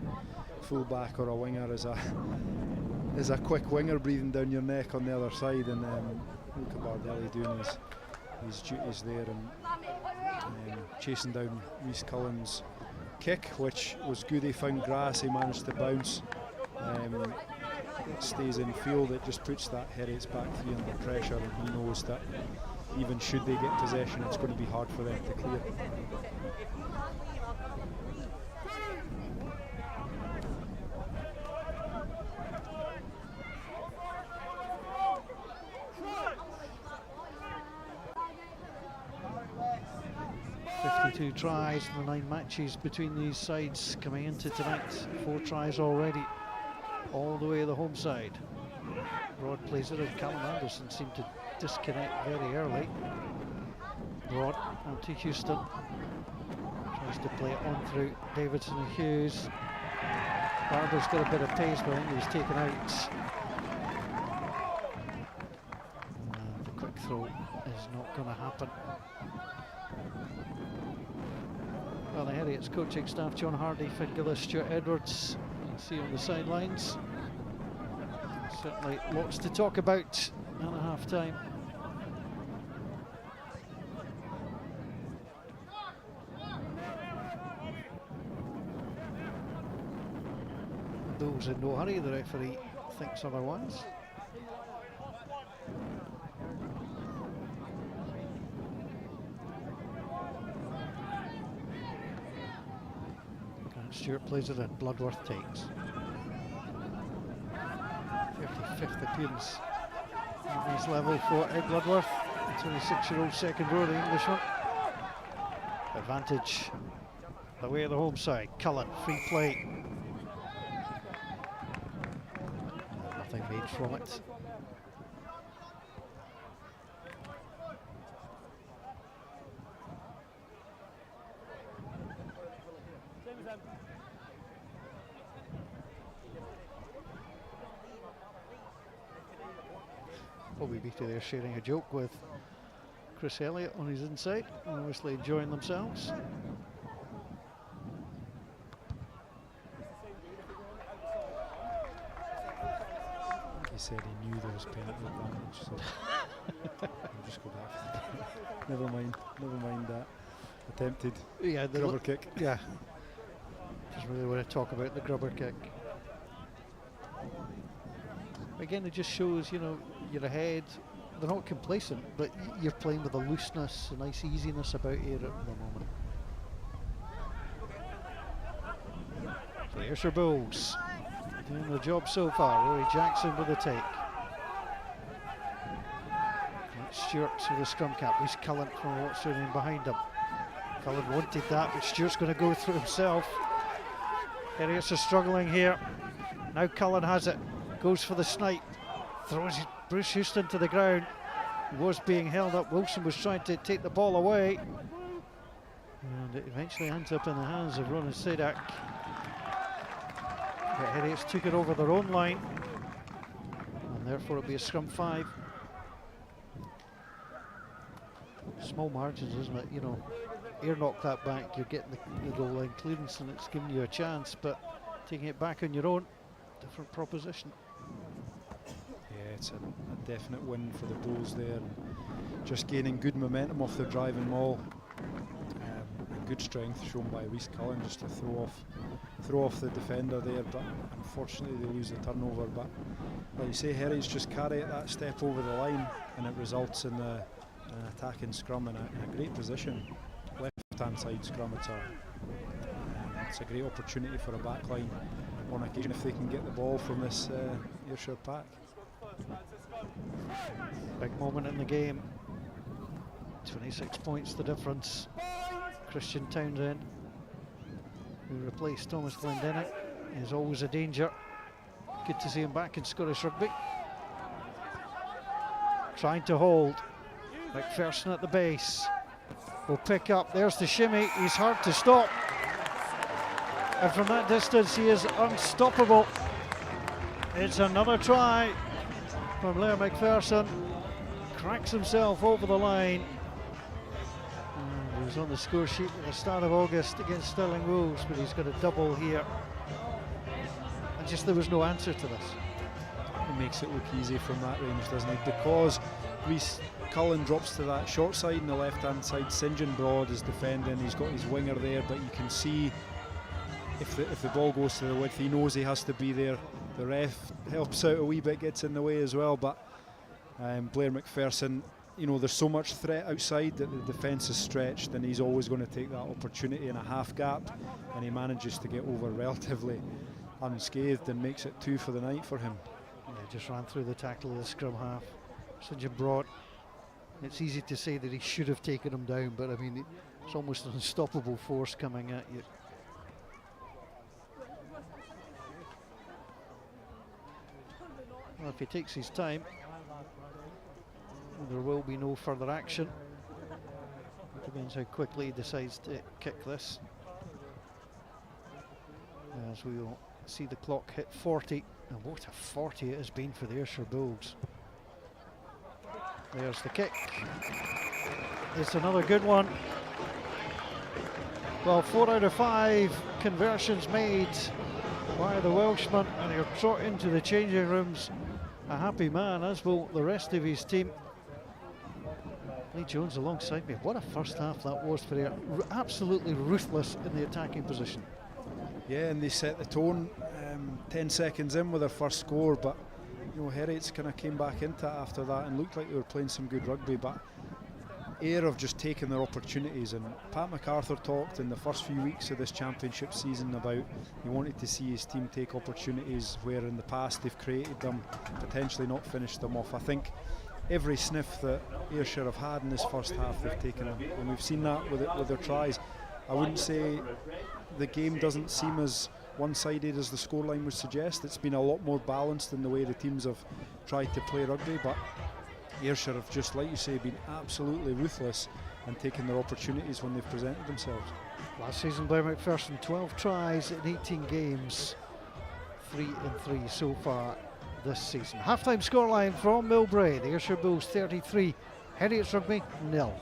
fullback or a winger as a quick winger breathing down your neck on the other side, and look at Bardelli doing his duties there and chasing down Reece Cullen's kick, which was good. He found grass, he managed to bounce. It stays in field, it just puts that Heriot's back three under pressure, and he knows that even should they get possession, it's going to be hard for them to clear. Two tries in the 9 matches between these sides coming into tonight. 4 tries already, all the way to the home side. Rod plays it, and Callum Anderson seemed to disconnect very early. Rod out to Houston, tries to play it on through Davidson and Hughes. Barber's got a bit of pace, but I think he was taken out. And the quick throw is not going to happen. Well, the Heriot's coaching staff, John Hardy, Finn Gillis, Stuart Edwards, you can see on the sidelines. Certainly lots to talk about at half time. Those in no hurry, the referee thinks otherwise. Stewart plays it in, Bloodworth takes. 55th appearance at this level for Ed Bloodworth, the 26-year-old second row, the Englishman. Advantage away at the home side. Cullen, free play. Nothing made from it. Bobby Beattie there sharing a joke with Chris Elliott on his inside, and obviously enjoying themselves. said he knew there was penalty advantage, so I'll just go back. Never mind that. Attempted grubber kick. Yeah. Just really want to talk about the grubber kick. Again, it just shows, you know, you're ahead. They're not complacent, but you're playing with a looseness, a nice easiness about Ayrshire at the moment. So Ayrshire Bulls doing the job so far. Rory Jackson with the take. Stewart to the scrum cap. He's Cullen from what's running behind him. Cullen wanted that, but Stewart's going to go through himself. Heriot's are struggling here. Now Cullen has it. Goes for the snipe. Throws Bruce Houston to the ground. He was being held up. Wilson was trying to take the ball away. And it eventually ends up in the hands of Ronan Sadak. But Heriots took it over their own line. And therefore it'll be a scrum 5. Small margins, isn't it? You know, Ayr knock that back, you're getting the goal line clearance and it's giving you a chance, but taking it back on your own, different proposition. Yeah, it's a definite win for the Bulls there. Just gaining good momentum off their driving maul. And good strength shown by Reece Cullen just to throw off the defender there, but unfortunately they lose the turnover. But like you say, Heriots just carry it that step over the line and it results in an attacking scrum in a great position. Left-hand side scrum, it's a great opportunity for a backline on occasion if they can get the ball from this Ayrshire pack. Big moment in the game. 26 points the difference. Christian Townsend, who replaced Thomas Glendinning, is always a danger. Good to see him back in Scottish rugby. Trying to hold. McPherson at the base. Will pick up. There's the shimmy. He's hard to stop. And from that distance, he is unstoppable. It's another try from Leo McPherson. Cracks himself over the line. And he was on the score sheet at the start of August against Stirling Wolves, but he's got a double here. And just there was no answer to this. He makes it look easy from that range, doesn't he? Because Reece Cullen drops to that short side on the left-hand side. St John Broad is defending. He's got his winger there, but you can see if the ball goes to the width, he knows he has to be there. The ref helps out a wee bit, gets in the way as well. But Blair McPherson, you know, there's so much threat outside that the defence is stretched, and he's always going to take that opportunity in a half gap, and he manages to get over relatively unscathed and makes it 2 for the night for him. Yeah, just ran through the tackle of the scrum half. St John Broad. It's easy to say that he should have taken him down, but I mean, it's almost an unstoppable force coming at you. Well, if he takes his time, there will be no further action. It depends how quickly he decides to kick this. As we will see the clock hit 40, and what a 40 it has been for the Ayrshire Bulls. There's the kick. It's another good one. Well, 4 out of 5 conversions made by the Welshman, and he'll trot into the changing rooms a happy man, as will the rest of his team. Lee Jones alongside me. What a first half that was for Ayr. Absolutely ruthless in the attacking position. Yeah, and they set the tone 10 seconds in with their first score, but you know, Heriots kind of came back into it after that and looked like they were playing some good rugby, but Ayr have just taken their opportunities. And Pat MacArthur talked in the first few weeks of this championship season about he wanted to see his team take opportunities where in the past they've created them, potentially not finished them off. I think every sniff that Ayrshire have had in this first half they've taken them, and we've seen that with their tries. I wouldn't say the game doesn't seem as one-sided as the scoreline would suggest. It's been a lot more balanced in the way the teams have tried to play rugby, but Ayrshire have just, like you say, been absolutely ruthless and taken their opportunities when they've presented themselves. Last season, Blair McPherson, 12 tries in 18 games, 3 and 3 so far this season. Half-time scoreline from Millbrae, the Ayrshire Bulls 33, Heriot's Rugby 0.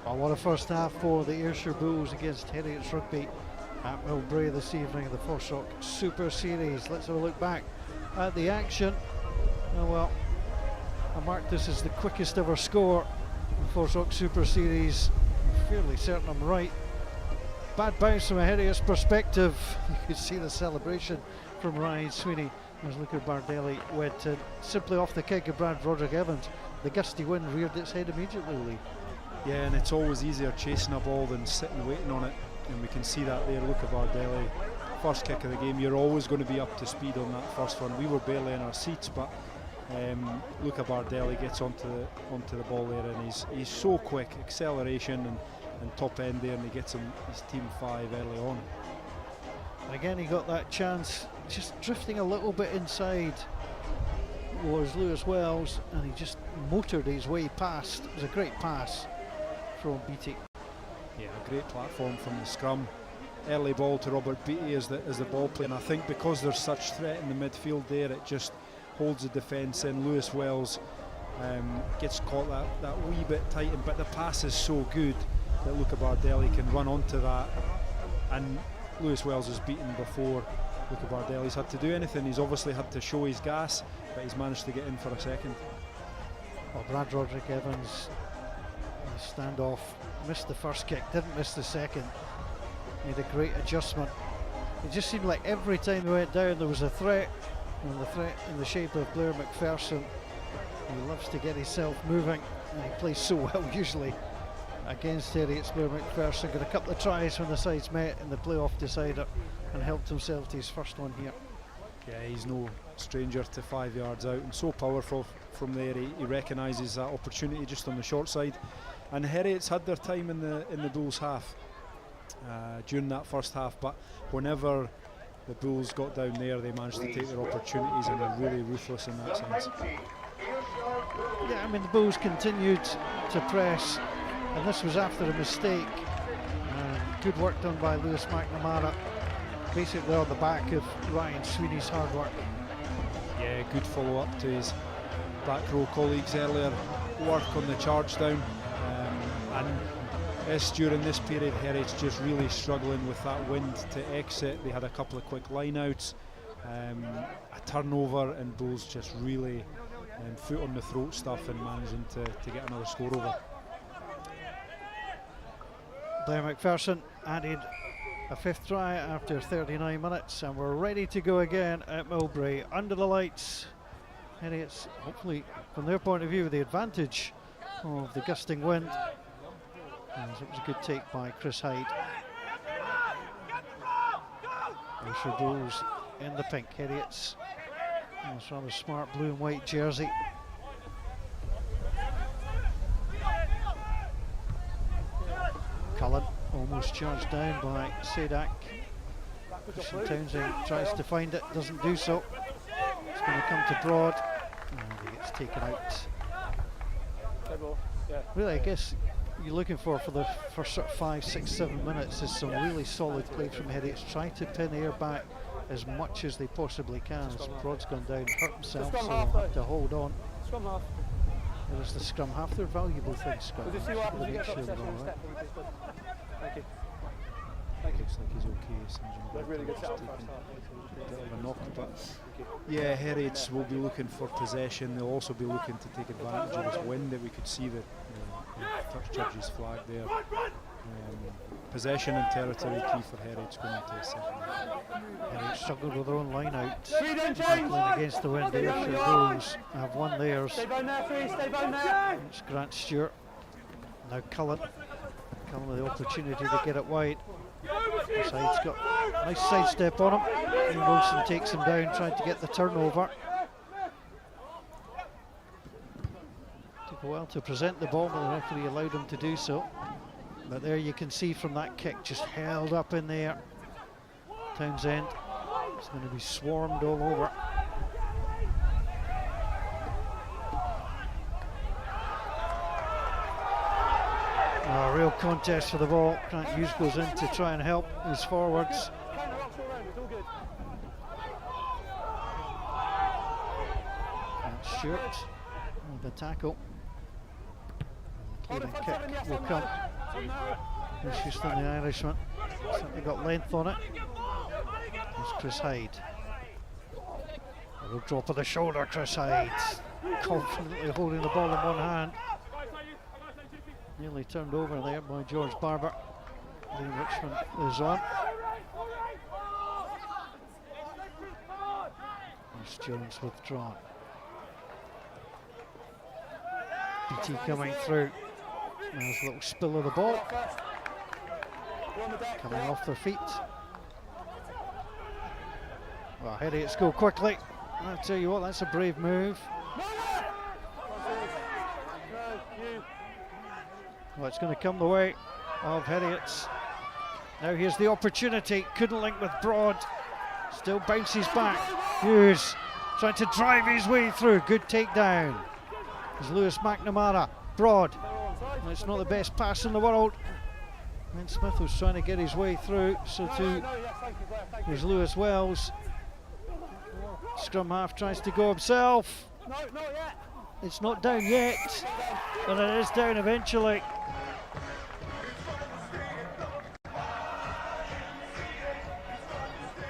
Well, what a first half for the Ayrshire Bulls against Heriot's Rugby at Millbrae this evening in the FOSROC Super Series. Let's have a look back at the action. Oh well, I marked this as the quickest ever score in FOSROC Super Series. I'm fairly certain I'm right. Bad bounce from a Heriot's perspective. You could see the celebration from Ryan Sweeney as Luca Bardelli went in. Simply off the kick of Brad Roderick Evans. The gusty wind reared its head immediately, Lee. Yeah, and it's always easier chasing a ball than sitting waiting on it, and we can see that there. Luca Bardelli, first kick of the game, you're always going to be up to speed on that first one. We were barely in our seats, but Luca Bardelli gets onto the ball there, and he's so quick, acceleration and top end there, and he gets his team 5 early on. And again, he got that chance, just drifting a little bit inside was Lewis Wells, and he just motored his way past. It was a great pass from Beattie. Yeah, a great platform from the scrum. Early ball to Robert Beattie as the ball player, and I think because there's such threat in the midfield there, it just holds the defence in. Lewis Wells gets caught that wee bit tight, but the pass is so good that Luca Bardelli can run onto that, and Lewis Wells is beaten before Luca Bardelli's had to do anything. He's obviously had to show his gas, but he's managed to get in for a second. Well, Brad Roderick Evans, standoff, missed the first kick, didn't miss the second, made a great adjustment. It just seemed like every time he went down there was a threat, and the threat in the shape of Blair McPherson. He loves to get himself moving, and he plays so well usually against Heriot's Blair McPherson. Got a couple of tries when the sides met in the playoff decider and helped himself to his first one here. Yeah, he's no stranger to 5 yards out, and so powerful from there. He recognises that opportunity just on the short side, and Heriot's had their time in the Bulls half during that first half, but whenever the Bulls got down there, they managed to take their opportunities, and they're really ruthless in that sense. Yeah, I mean, the Bulls continued to press, and this was after a mistake. Good work done by Lewis McNamara, basically on the back of Ryan Sweeney's hard work. Yeah, good follow up to his back row colleagues earlier, work on the charge down, and yes, during this period Heriot's just really struggling with that wind to exit. They had a couple of quick line outs, a turnover, and Bulls just really foot on the throat stuff and managing to get another score over. Blair McPherson added a 5th try after 39 minutes, and we're ready to go again at Millbrae. Under the lights, Heriot's, hopefully from their point of view, the advantage of the gusting wind, as it was a good take by Chris Hyde. Ayrshire Bulls in the pink, Heriot's in this rather smart blue and white jersey. Cullen almost charged down by Sadak. Christian Townsend tries to find it, doesn't do so. It's going to come to Broad, and he gets taken out. Really, I guess you're looking for the first sort of 5, 6, 7 minutes is some really solid play from Heriot. Try to pin Ayr back as much as they possibly can. As Broad's gone down, hurt himself, so they'll have to hold on. Scrum half. There's the scrum half. They're valuable things, Scott. We'll just see what happens when you get up to step. Thank you. Thank you. Looks like he's okay. That's really good setup. Bit of a knock, but yeah, Heriot's will be looking for possession. They'll also be looking to take advantage of this wind that we could see the touch judge's flag there. Possession and territory key for Heriot's going into the second. Heriot struggled with their own line out. Three, don't change. Battling against the wind. The Ayrshire Bulls have won theirs. Stay down there, three, stay down there. It's Grant Stewart. Now Cullen. Cullen with the opportunity to get it wide. The side's got a nice sidestep on him. And Wilson takes him down, trying to get the turnover. Took a while to present the ball, but the referee allowed him to do so. But there you can see from that kick, just held up in the air. Townsend is going to be swarmed all over. A real contest for the ball. Grant Hughes goes in to try and help his forwards. Grant Stewart with the tackle. Stealing kick will come. Here's Houston, the Irishman. Certainly got length on it. Here's Chris Hyde. A little drop of the shoulder, Chris Hyde. Confidently holding the ball in one hand. Nearly turned over there by George Barber. Lee Richmond is on. Here's Jones withdrawn. BT coming through. There's a little spill of the ball. Coming off their feet. Well, Heriots go quickly. I'll tell you what, that's a brave move. Well, it's going to come the way of Heriots. Now here's the opportunity. Couldn't link with Broad. Still bounces back. Hughes trying to drive his way through. Good takedown. There's Lewis McNamara. Broad. Well, it's not the best pass in the world. And Smith was trying to get his way through. So too was Lewis Wells. Scrum half tries to go himself. It's not down yet. And it is down eventually.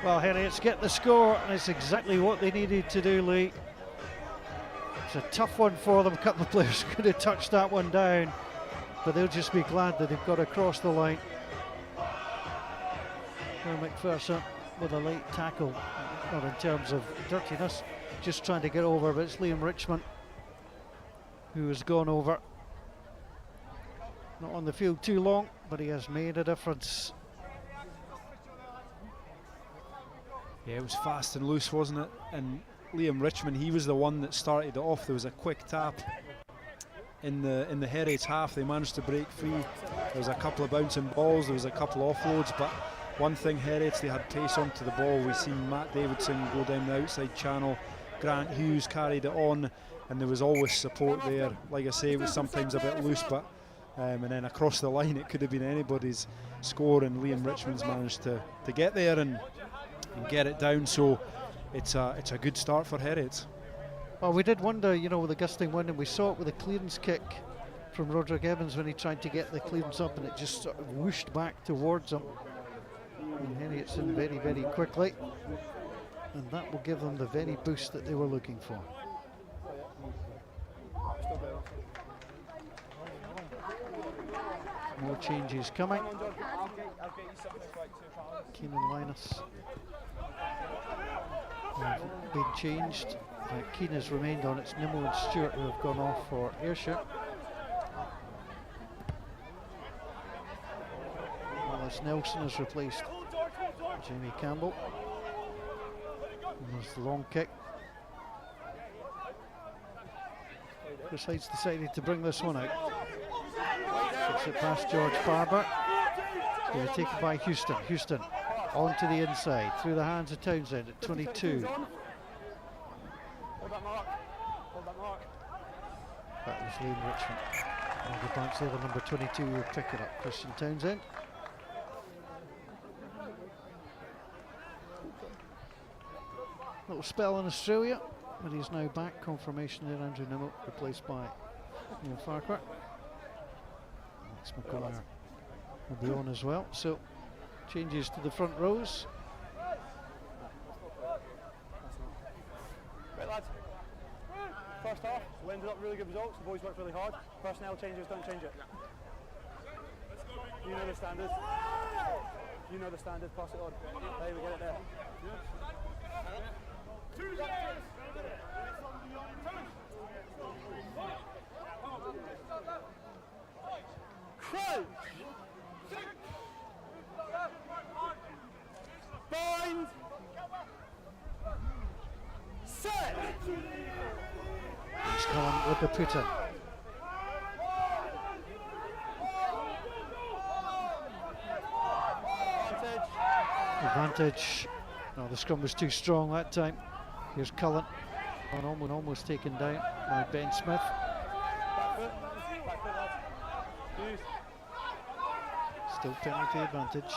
Well, Heriots get the score, and it's exactly what they needed to do, Lee. It's a tough one for them. A couple of players could have touched that one down, but they'll just be glad that they've got across the line. Well, McPherson with a late tackle, not in terms of dirtiness, just trying to get over, but it's Liam Richmond who has gone over. Not on the field too long, but he has made a difference. Yeah, it was fast and loose, wasn't it? And Liam Richmond, he was the one that started it off. There was a quick tap in the Heriots half. They managed to break free. There was a couple of bouncing balls, there was a couple of offloads, but one thing, Heriots, they had pace onto the ball. We've seen Matt Davidson go down the outside channel. Grant Hughes carried it on, and there was always support there. Like I say, it was sometimes a bit loose, but and then across the line it could have been anybody's score, and Liam Richmond's managed to get there and get it down. So it's a good start for Heriot. Well, we did wonder, you know, with the gusting wind, and we saw it with a clearance kick from Roderick Evans when he tried to get the clearance up, and it just sort of whooshed back towards him. And Heriots in very, very quickly, and that will give them the very boost that they were looking for. More changes coming. Keenan Linus have been changed. Keane has remained on. It's Nimmo and Stewart who have gone off for Ayrshire. Wallace Nelson has replaced Jamie Campbell. And there's the long kick. Chris Hyde's decided to bring this one out. Gets it past George Barber. It's going to take it by Houston. Houston onto the inside, through the hands of Townsend at 22. Hold that mark. Hold that mark. That was Liam Richmond. And the bounce there, the number 22 will pick it up, Christian Townsend. Little spell in Australia, but he's now back. Confirmation there, Andrew Nimmo replaced by Neil Farquhar. Alex McGuire will be on as well. So changes to the front rows. Right, lads. First half, we ended up really good results. The boys worked really hard. Personnel changes, don't change it. You know the standard. You know the standard. Pass it on. There we get it there. Crouch. Bind. Set. He's gone with the putter. Advantage. No, the scrum was too strong that time. Here's Cullen. Almost taken down by Ben Smith. Back foot, lads. Use. Still penalty advantage.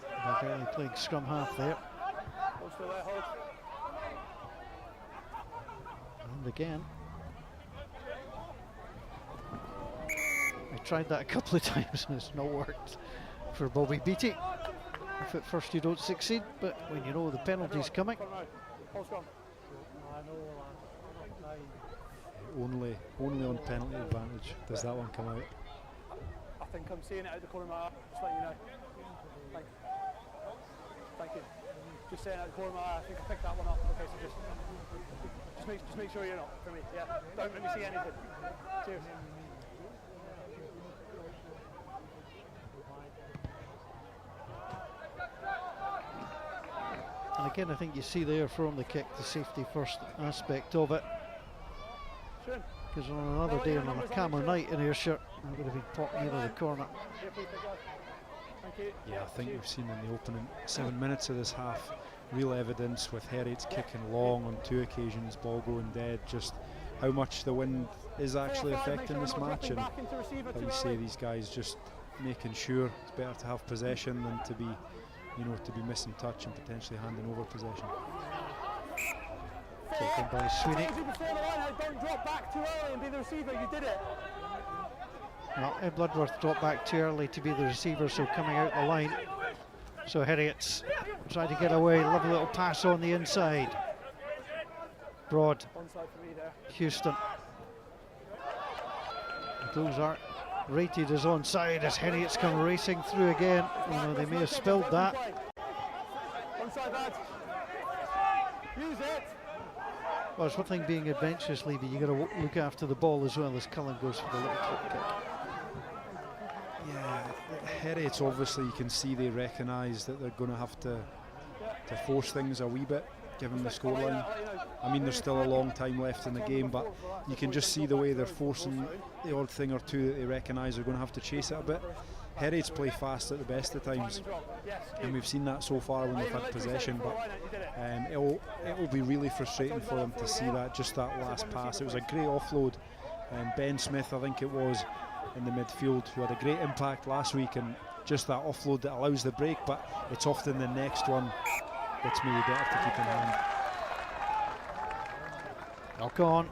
They're barely playing scrum half there. Hold still there, hold. And again. he tried that a couple of times and it's not worked for Bobby Beattie. If at first you don't succeed, but when you know the penalty's coming. Only on penalty advantage does that one come out. I think I'm seeing it out the corner of my eye, just letting you know. Thank you. Just saying out the corner of my eye, I think I picked that one up. Okay, so just make sure you're not, for me, yeah. Don't let me see anything. Cheers. And again, I think you see there from the kick the safety first aspect of it. Because on another day, on a calmer night in Ayrshire, I would have been popped near the corner. Yeah, I think we've seen in the opening 7 minutes of this half real evidence with Heriot's kicking long on 2 occasions, ball going dead, just how much the wind is actually affecting this match, and like you say, these guys just making sure it's better to have possession than to be, you know, to be missing touch and potentially handing over possession. Taken by Sweeney. Don't drop back too early and be the receiver, you did it. Well, Ed Bloodworth dropped back too early to be the receiver, so coming out the line. So Heriot's trying to get away, lovely little pass on the inside. Broad, Houston. Those aren't rated as onside as Heriot's come racing through again. Although they may have spilled that. Onside, lads. Use it. Well, it's one thing being adventurous, Levy, you got to look after the ball as well as Cullen goes for the little kick. Yeah, Heriot's obviously, you can see they recognise that they're going to have to force things a wee bit, given the scoreline. I mean, there's still a long time left in the game, but you can just see the way they're forcing the odd thing or two that they recognise they're going to have to chase it a bit. Heriot's play fast at the best of times, and we've seen that so far when they've had possession, but it will be really frustrating for them to see that, just that last pass. It was a great offload, and Ben Smith, I think it was, in the midfield, who had a great impact last week, and just that offload that allows the break, but it's often the next one that's maybe better to keep in hand. Knock on.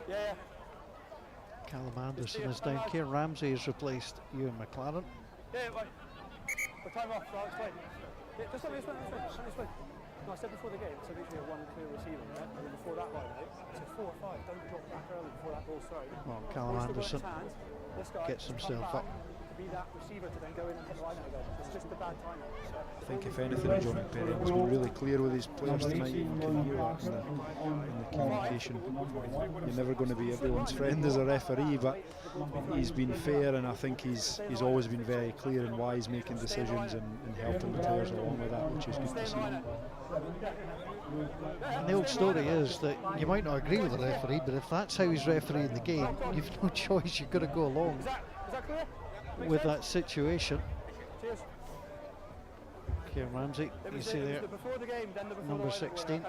Yeah. Callum Anderson is down. Kieran Ramsey has replaced Ewan McLaren. Yeah, wait. We're time off, so I'll explain. Yeah, just let me explain. No, I said before the game, so literally a one clear receiver, right? And then before that line out, I said 4 or 5, don't drop back early before that ball's thrown. Well, Callum Anderson gets himself up. To be that receiver to then go in and hit the line out again. It's just a bad timing. I think if anything, John McPherson has been really clear with his players tonight. You can hear that in the communication. You're never going to be everyone's friend as a referee, but he's been fair, and I think he's always been very clear in why he's making decisions and helping the players along with that, which is good to see. And the old story is that you might not agree with the referee, but if that's how he's refereeing the game, you've no choice, you've got to go along with that situation. Kieran Ramsey, you see there, number 16,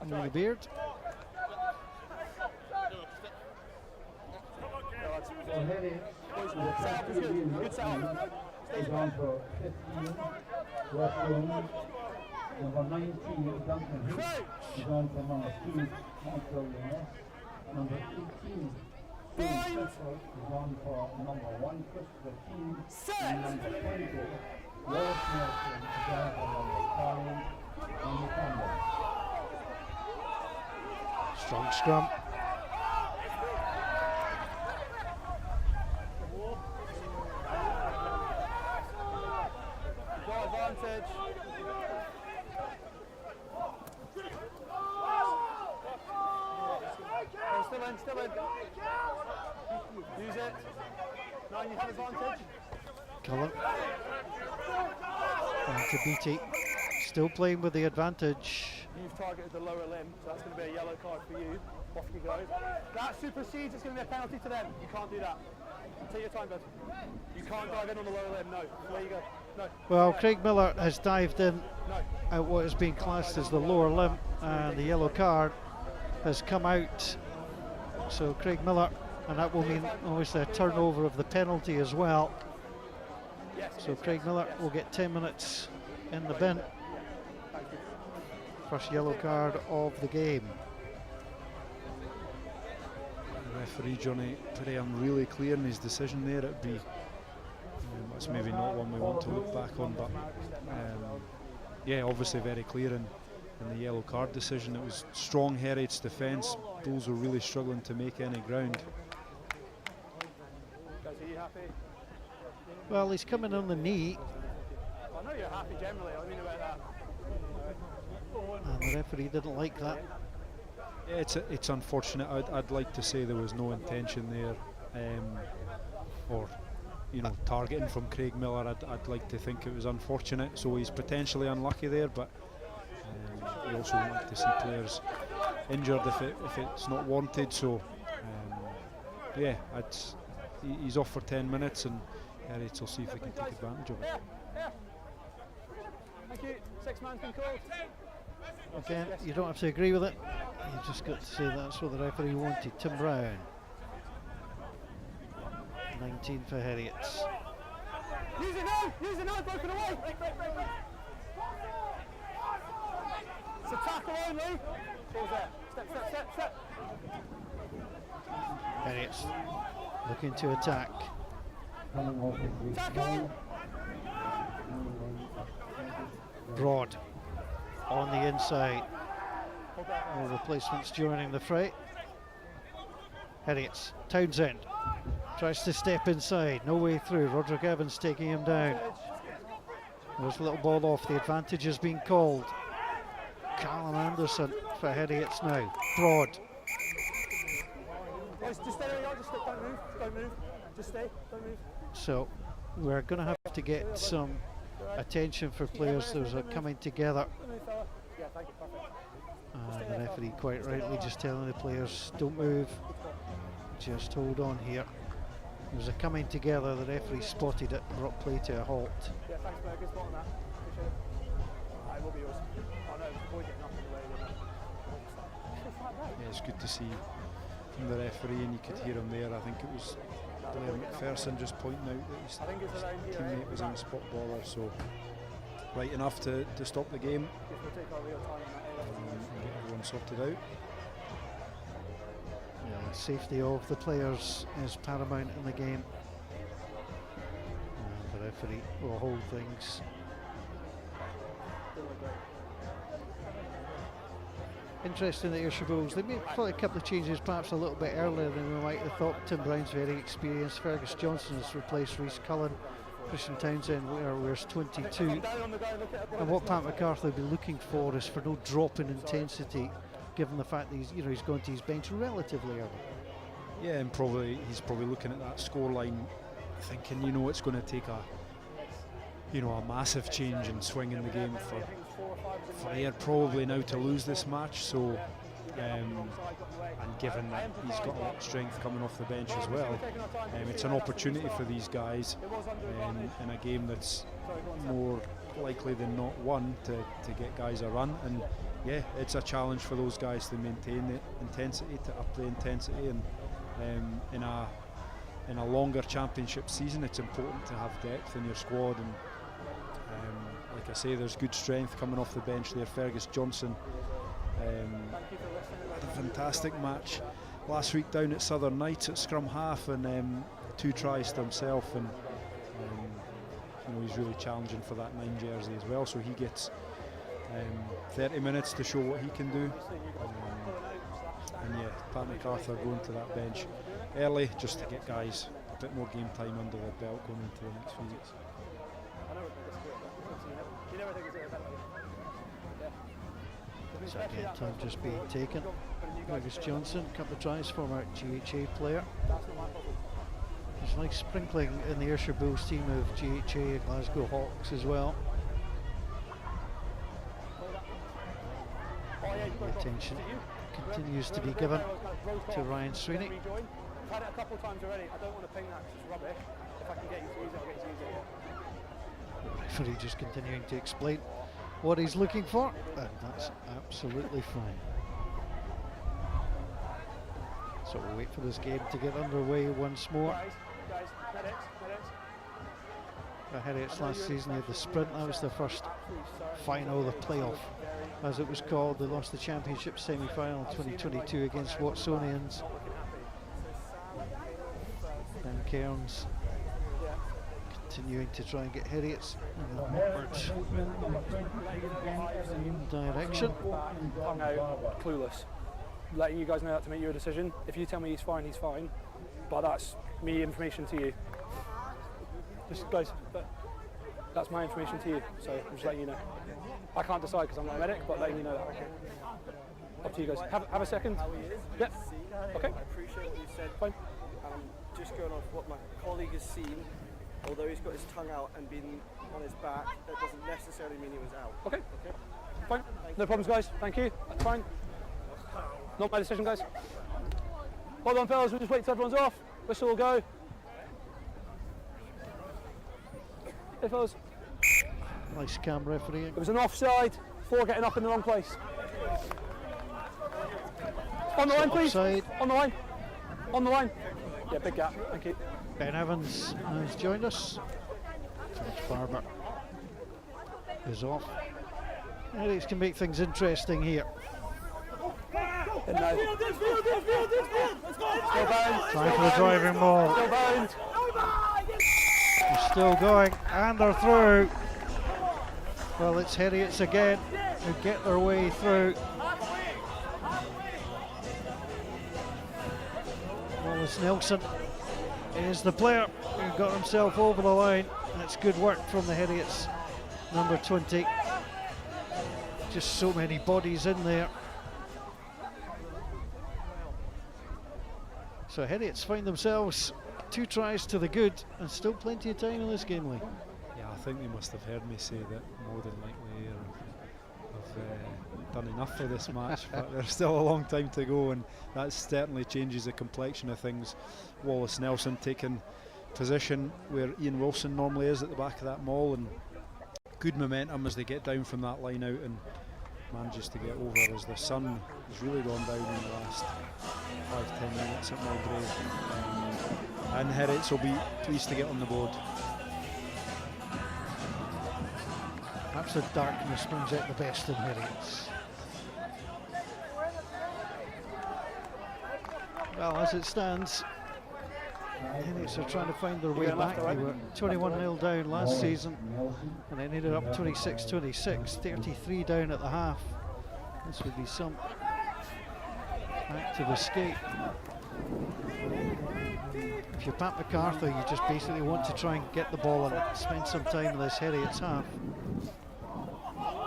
under the beard. Good sound. Is on for 15, number 19, Duncan Hicks, is on for number 2, Michael Lyness, number 18, Steve Cecil, is on for number 1, Christopher Keane, and number 20, Ross Nelson, is on for number 5, and the Campbell. Strong scrum. Advantage. Still in. Use it. 9, you have advantage. Cullen. And to Beattie. Still playing with the advantage. You've targeted the lower limb, so that's going to be a yellow card for you. Off you go. That supersedes, it's going to be a penalty to them. You can't do that. Take your time, bud. You can't dive in on the lower limb, no. There you go. No. Well, Craig Miller has dived in at what is being classed as the lower limb, and the yellow card has come out. So Craig Miller, and that will mean obviously a turnover of the penalty as well. So Craig Miller will get 10 minutes in the bin. First yellow card of the game. referee Johnny Graham really clear in his decision there. It'd be it's maybe not one we want to look back on, but yeah, obviously very clear in the yellow card decision. It was strong Heriot's defence. Bulls were really struggling to make any ground. Well, he's coming on the knee. I know you're happy generally, I mean about that. And the referee didn't like that. Yeah, it's unfortunate. I'd like to say there was no intention there, or targeting from Craig Miller. I'd like to think it was unfortunate, so he's potentially unlucky there, but we also don't like to see players injured if it's not wanted. So yeah, he's off for 10 minutes, and Heriot will see if they can take advantage of it. Thank you. 6 man's been called. Again, you don't have to agree with it. You just got to say that's what the referee wanted. Tim Brown. 19 for Heriot. Use it now! Use it now! Broken away! It's a tackle only. Pause there. Step. Heriot looking to attack. Tackle! Broad on the inside. More replacements joining the fray. Heriot. Townsend tries to step inside, no way through. Roderick Evans taking him down. There's a little ball off, the advantage has been called. Callum Anderson for Heriot now. Broad. Just stay where you are, just stay, don't move. Just stay, don't move. So we're going to have to get some attention for players. There's a coming together. The referee quite rightly just telling the players, don't move, just hold on here. There's a coming together, the referee spotted it, brought play to a halt. Yeah, thanks mate, good spot on that. Appreciate it. It will be yours. Oh no, the boy getting up in the way. Yeah, it's good to see from the referee, and you could hear him there. I think it was Blair McPherson just pointing out that his teammate was in the spot baller, so right enough to stop the game and get everyone sorted out. Yeah, safety of the players is paramount in the game. And the referee will hold things. Interesting, the Ayrshire Bulls, they made probably a couple of changes perhaps a little bit earlier than we might have thought. Tim Brown's very experienced, Fergus Johnson has replaced Rhys Cullen, Christian Townsend wears 22, and what Pat McCarthy will be looking for is for no drop in intensity, given the fact that he's going to his bench relatively early. Yeah, and he's probably looking at that scoreline thinking, it's going to take a massive change and swing in the game for Ayr probably now to lose this match. So and given that he's got a lot of strength coming off the bench as well, it's an opportunity for these guys in a game that's more likely than not won to get guys a run. And yeah, it's a challenge for those guys to maintain the intensity, to up the intensity, and in a longer championship season it's important to have depth in your squad. And like I say, there's good strength coming off the bench there. Fergus Johnson had a fantastic match last week down at Southern Knights at scrum half, and 2 tries to himself, and he's really challenging for that 9 jersey as well, so he gets 30 minutes to show what he can do. And yeah, Pat McCarthy going to that bench early just to get guys a bit more game time under their belt going into the next few weeks. So again, time just being taken. Fergus Johnson, a couple of tries, former GHA player. There's a nice sprinkling in the Ayrshire Bulls team of GHA, Glasgow Hawks as well. The attention continues to be given to Ryan Sweeney. I've had it a couple of times already. I don't want to ping that because it's rubbish. If I can get you to use it, I'll get you to use it. The referee just continuing to explain what he's looking for, and that's absolutely fine. So we'll wait for this game to get underway once more. Guys, medics. For Heriot's last season, they had the sprint. That was their first final, the playoff as it was called. They lost the championship semi-final in 2022 against Watsonians. Ben Cairns continuing to try and get Heriot's in the upward direction. Hung out, clueless. Letting you guys know that to make your decision. If you tell me he's fine, but that's me information to you. Just guys, that's my information to you, so I'm just letting you know. I can't decide because I'm not a medic, but letting you know that. Up to you guys. Have a second. Yep. Okay. I appreciate what you said. Fine. Just going off what my colleague has seen, although he's got his tongue out and been on his back, that doesn't necessarily mean he was out. Okay. Fine. No problems, guys. Thank you. That's fine. Not my decision, guys. Hold on, fellas. We'll just wait till everyone's off. Whistle will go. Hey, fellas. Nice cam refereeing. It was an offside for getting up in the wrong place. On the line, please. Offside. On the line. On the line. Yeah, big gap. Thank you. Ben Evans has joined us. George Barber is off. Heriots can make things interesting here. In now. Still bound. Time for the driving ball. Still bound. They're still going and they're through. Well, it's Heriots again who get their way through. Wallace Nelson is the player who got himself over the line. That's good work from the Heriots number 20. Just so many bodies in there. So Heriots find themselves 2 tries to the good and still plenty of time in this game, Lee. Yeah, I think they must have heard me say that more than likely have done enough for this match, but there's still a long time to go, and that certainly changes the complexion of things. Wallace Nelson taking position where Ian Wilson normally is at the back of that maul, and good momentum as they get down from that line out and manages to get over as the sun has really gone down in the last 5-10 minutes at Millbrae. And Heriots will be pleased to get on the board. Perhaps the darkness brings out the best in Heriots. Well, as it stands, Heriots are trying to find their way back. They were 21-0 down last season and then ended up 26-26, 33 down at the half. This would be some active escape. If you're Pat MacArthur, you just basically want to try and get the ball and spend some time in this Heriots half.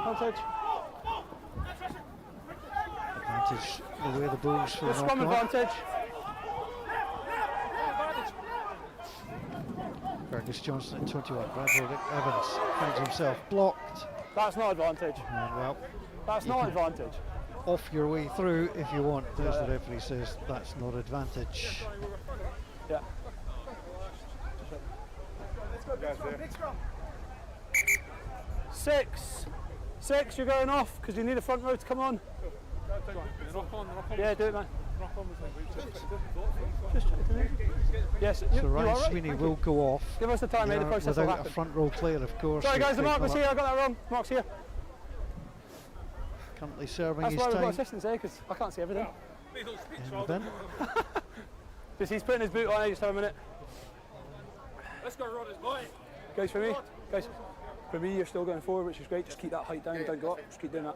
Advantage. Advantage the way the Bulls for the Scrum knock-on. advantage. Fergus Johnson at 21. Bradford Evans finds himself blocked. That's not advantage. And well, That's not advantage. off your way through if you want. There's the referee says that's not advantage. Yeah. 6, you're going off because you need a front row to come on. Yeah, do it, man. Yes, So Ryan Sweeney will go off. Give us the time, mate. The process will without a happen. front row player, of course. Sorry, guys, the who mark was picked here. I one got that wrong. Mark's here. up. Currently serving That's his why we've got time assistants here because I can't see everything. in the bin. Just he's putting his boot on. Just have a minute. Let's go, Rod, boy. Guys, for me, for me, you're still going forward, which is great. Just keep that height down. Don't go up. Just keep doing that.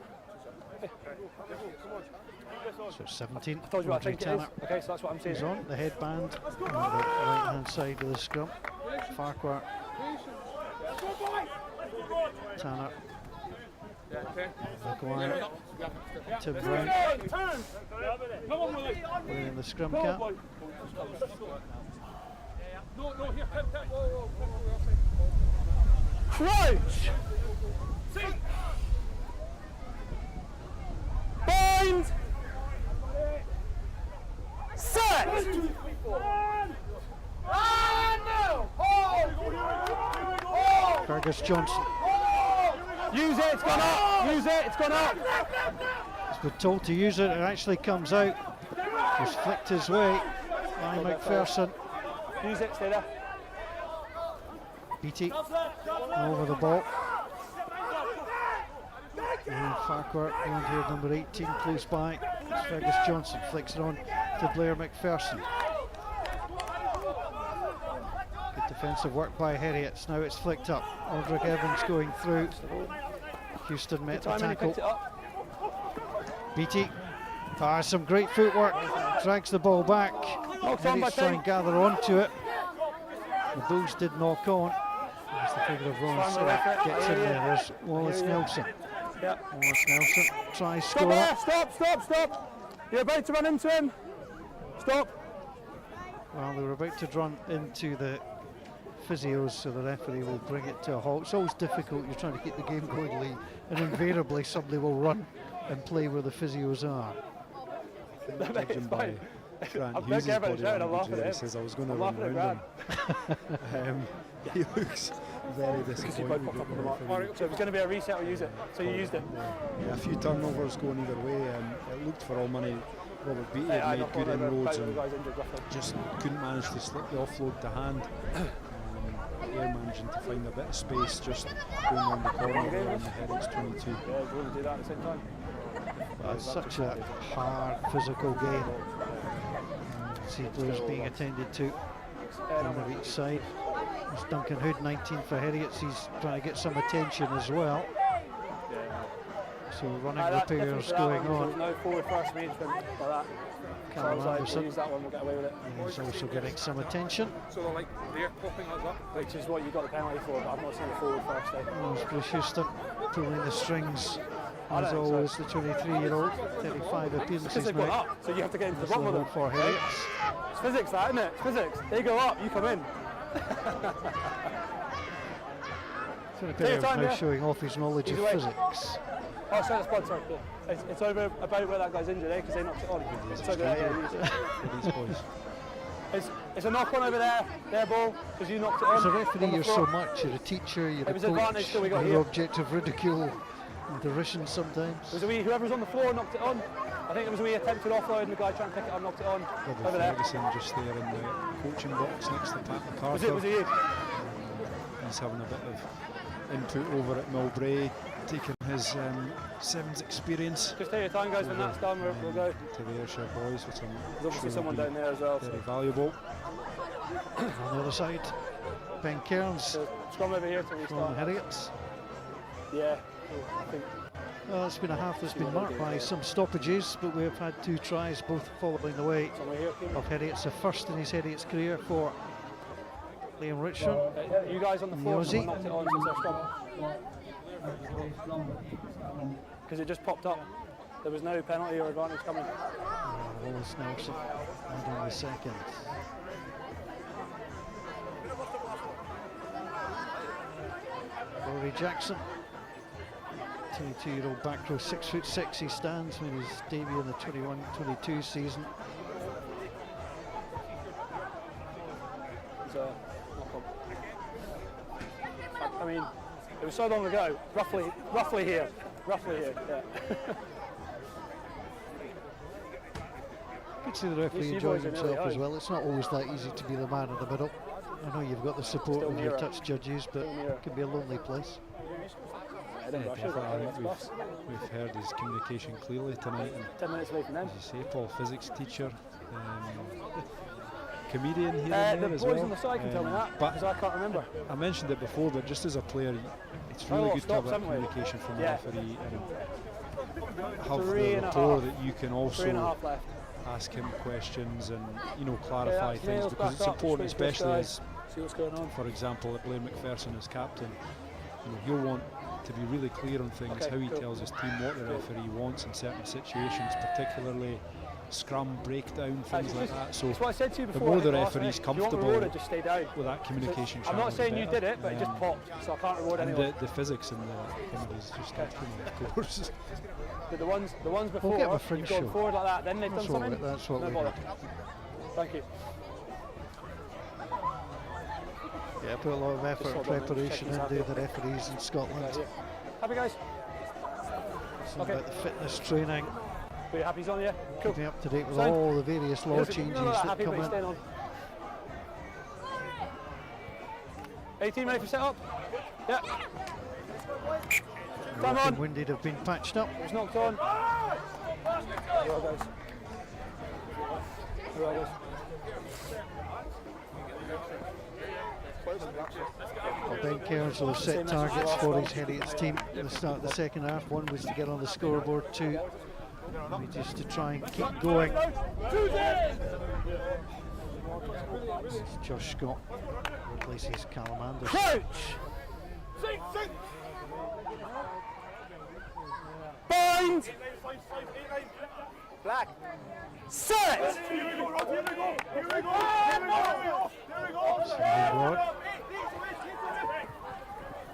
So 17. I told you what I think it is. Tanner Okay, so that's what I'm saying. is on the headband on the right hand side of the scrum. Farquhar, Tanner, Maguire, Tim Brown wearing the scrum cap. No, here, Pip. Crouch! Bind! Set! Fergus Johnson Use it, it's gone up! Use it, it's gone up! has been told to use it. It actually comes out. Just flicked his way by McPherson. Use it, stay there. Beatty over the ball. And Farquhar going here, number 18, close by. It's Fergus Johnson, flicks it on to Blair McPherson. Defensive work by Heriot. Now it's flicked up. Aldrich Evans going through. Houston met the tackle. Beattie. Some great footwork. Drags the ball back. Heriot's trying to gather onto it. The Bulls did knock on. As the figure of Ron Sinnott gets in there. There's Wallace Nelson. Wallace Nelson tries score. Stop! You're about to run into him. Stop. Well, they were about to run into the physios, so the referee will bring it to a halt. It's always difficult. You're trying to keep the game going, Lee, and invariably somebody will run and play where the physios are. Judging by Grant Hughes' body language there, he says I was going to run around him. He looks very disappointed. So if it's going to be a reset, we'll use it. So you used it. Yeah, a few turnovers going either way. It looked for all money. Robert Beattie had made good inroads and just couldn't manage to slip the offload to hand. They're managing to find a bit of space just going around the corner there on the Heriot's 22. Yeah, we're going to do that at the same time. It's such a hard physical game. See players being attended to on each side. There's Duncan Hood, 19 for Heriot. He's trying to get some attention as well. So running repairs going on. No forward first arrangement like that. Callum Anderson. Use that one, we'll get away with it. He's also getting some attention. So they're like, they're popping us up. Which is what you got the penalty for, but I've not seen a forward first day. There's Bruce Houston pulling the strings. As always, the 23-year-old, 35 appearances They've gone now. up, so you have to get into the bottom of them. For Heriot. It's physics, that, isn't it? It's physics. They go up, you come in. Philip now showing off his knowledge of physics. Oh, sorry, that's blood, sorry. It's over about where that guy's injured, eh? Because they knocked it on. It's over there, yeah. It's a knock on over there, their ball, because you knocked it on. As a referee, you're so much. You're a teacher, you're a coach, you're the object of ridicule and derision sometimes. It was a wee, whoever was on the floor knocked it on. I think it was a wee attempted offload and the guy trying to pick it up knocked it on. Over there. Ferguson just there in the coaching box next to Pat McCarthy. Was it you? He's having a bit of input over at Millbrae, taking his Sevens experience. Just take your time, guys. When that's done, we'll go to the Ayrshire Boys, which there's obviously someone down there as well. Very valuable. On the other side, Ben Cairns. So scrum over here till we start. Heriot. Yeah, I think. Well, it's been a half that's been marked by some stoppages, but we've had 2 tries, both following the way of Heriot's. The first in his Heriot's career for Liam Richardson. You guys on the floor, someone knocked it on since our scrum. Because it just popped up. There was no penalty or advantage coming. Wallace Nelson, on the second. Rory Jackson, 22-year-old back row, 6'6" he stands, made his debut in the 21-22 season. I mean, it was so long ago, roughly here, yeah. Could see the referee enjoying himself as well. It's not always that easy to be the man in the middle. I know you've got the support of your touch judges, but it can be a lonely place. I think we've heard his communication clearly tonight. And 10 minutes away from them. As you say, Paul, physics teacher, comedian here and there as well. The boys on the side can tell me that, because I can't remember. I mentioned it before, but just as a player, it's really good to have that communication from the referee and have the rapport that you can also ask him questions and clarify things, because it's important, especially as, for example, at Blaine McPherson as captain. He'll want to be really clear on things, how he tells his team what the referee wants in certain situations, particularly scrum, breakdown, things like that. So the more the referee's comfortable with that communication channel, I'm not saying you did it, but it just popped, so I can't reward anyone. The physics in the penalties just of course. The ones before, you've gone forward like that, then they've done something. That's what we Thank you. Yeah, put a lot of effort and preparation into the referees in Scotland. Happy guys? About the fitness training. Are you happy he's on, yeah? Cool. Keeping up to date with all the various law changes that come in. 18 ready for set up? Yeah. Come on. Winded have been patched up. It's knocked on. Well, guys. Well, guys. Well, Ben Cairns will have set targets for his Heriot's team at the start of the second half. One was to get on the scoreboard, two just to try and keep going. Josh Scott replaces Callum Anderson. Crouch! Bind! Black! Set! Broad.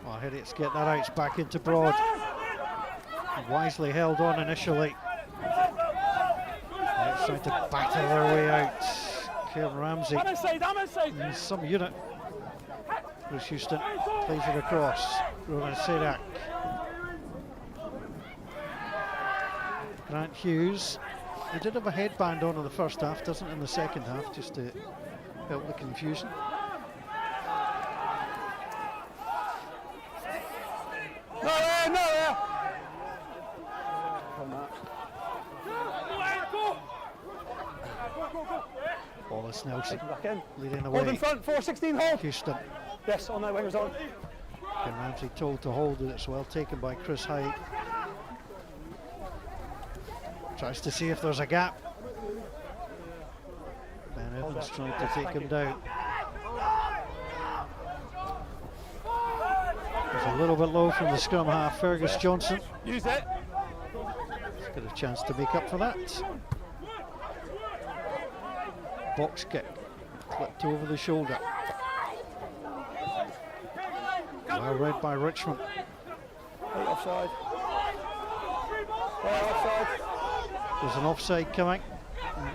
Oh, Heriot's get that out, it's back into Broad. Wisely held on initially. It's trying to battle their way out. Kieran Ramsey in some unit. Bruce Houston plays it across. Rowan Sedak. Grant Hughes. He did have a headband on in the first half, doesn't in the second half, just to help the confusion. Wallace Nelson leading away. Hold in front, 4-16 hold. Houston. Yes, on that winger's on. And Ramsey told to hold it. It's well taken by Chris Hyde. Tries to see if there's a gap. Ben Evans trying to take him down. It's a little bit low from the scrum half. Fergus Johnson. Use it. Got a chance to make up for that. Box kick. Clipped over the shoulder. Well read by Richmond. Offside. Offside. There's an offside coming.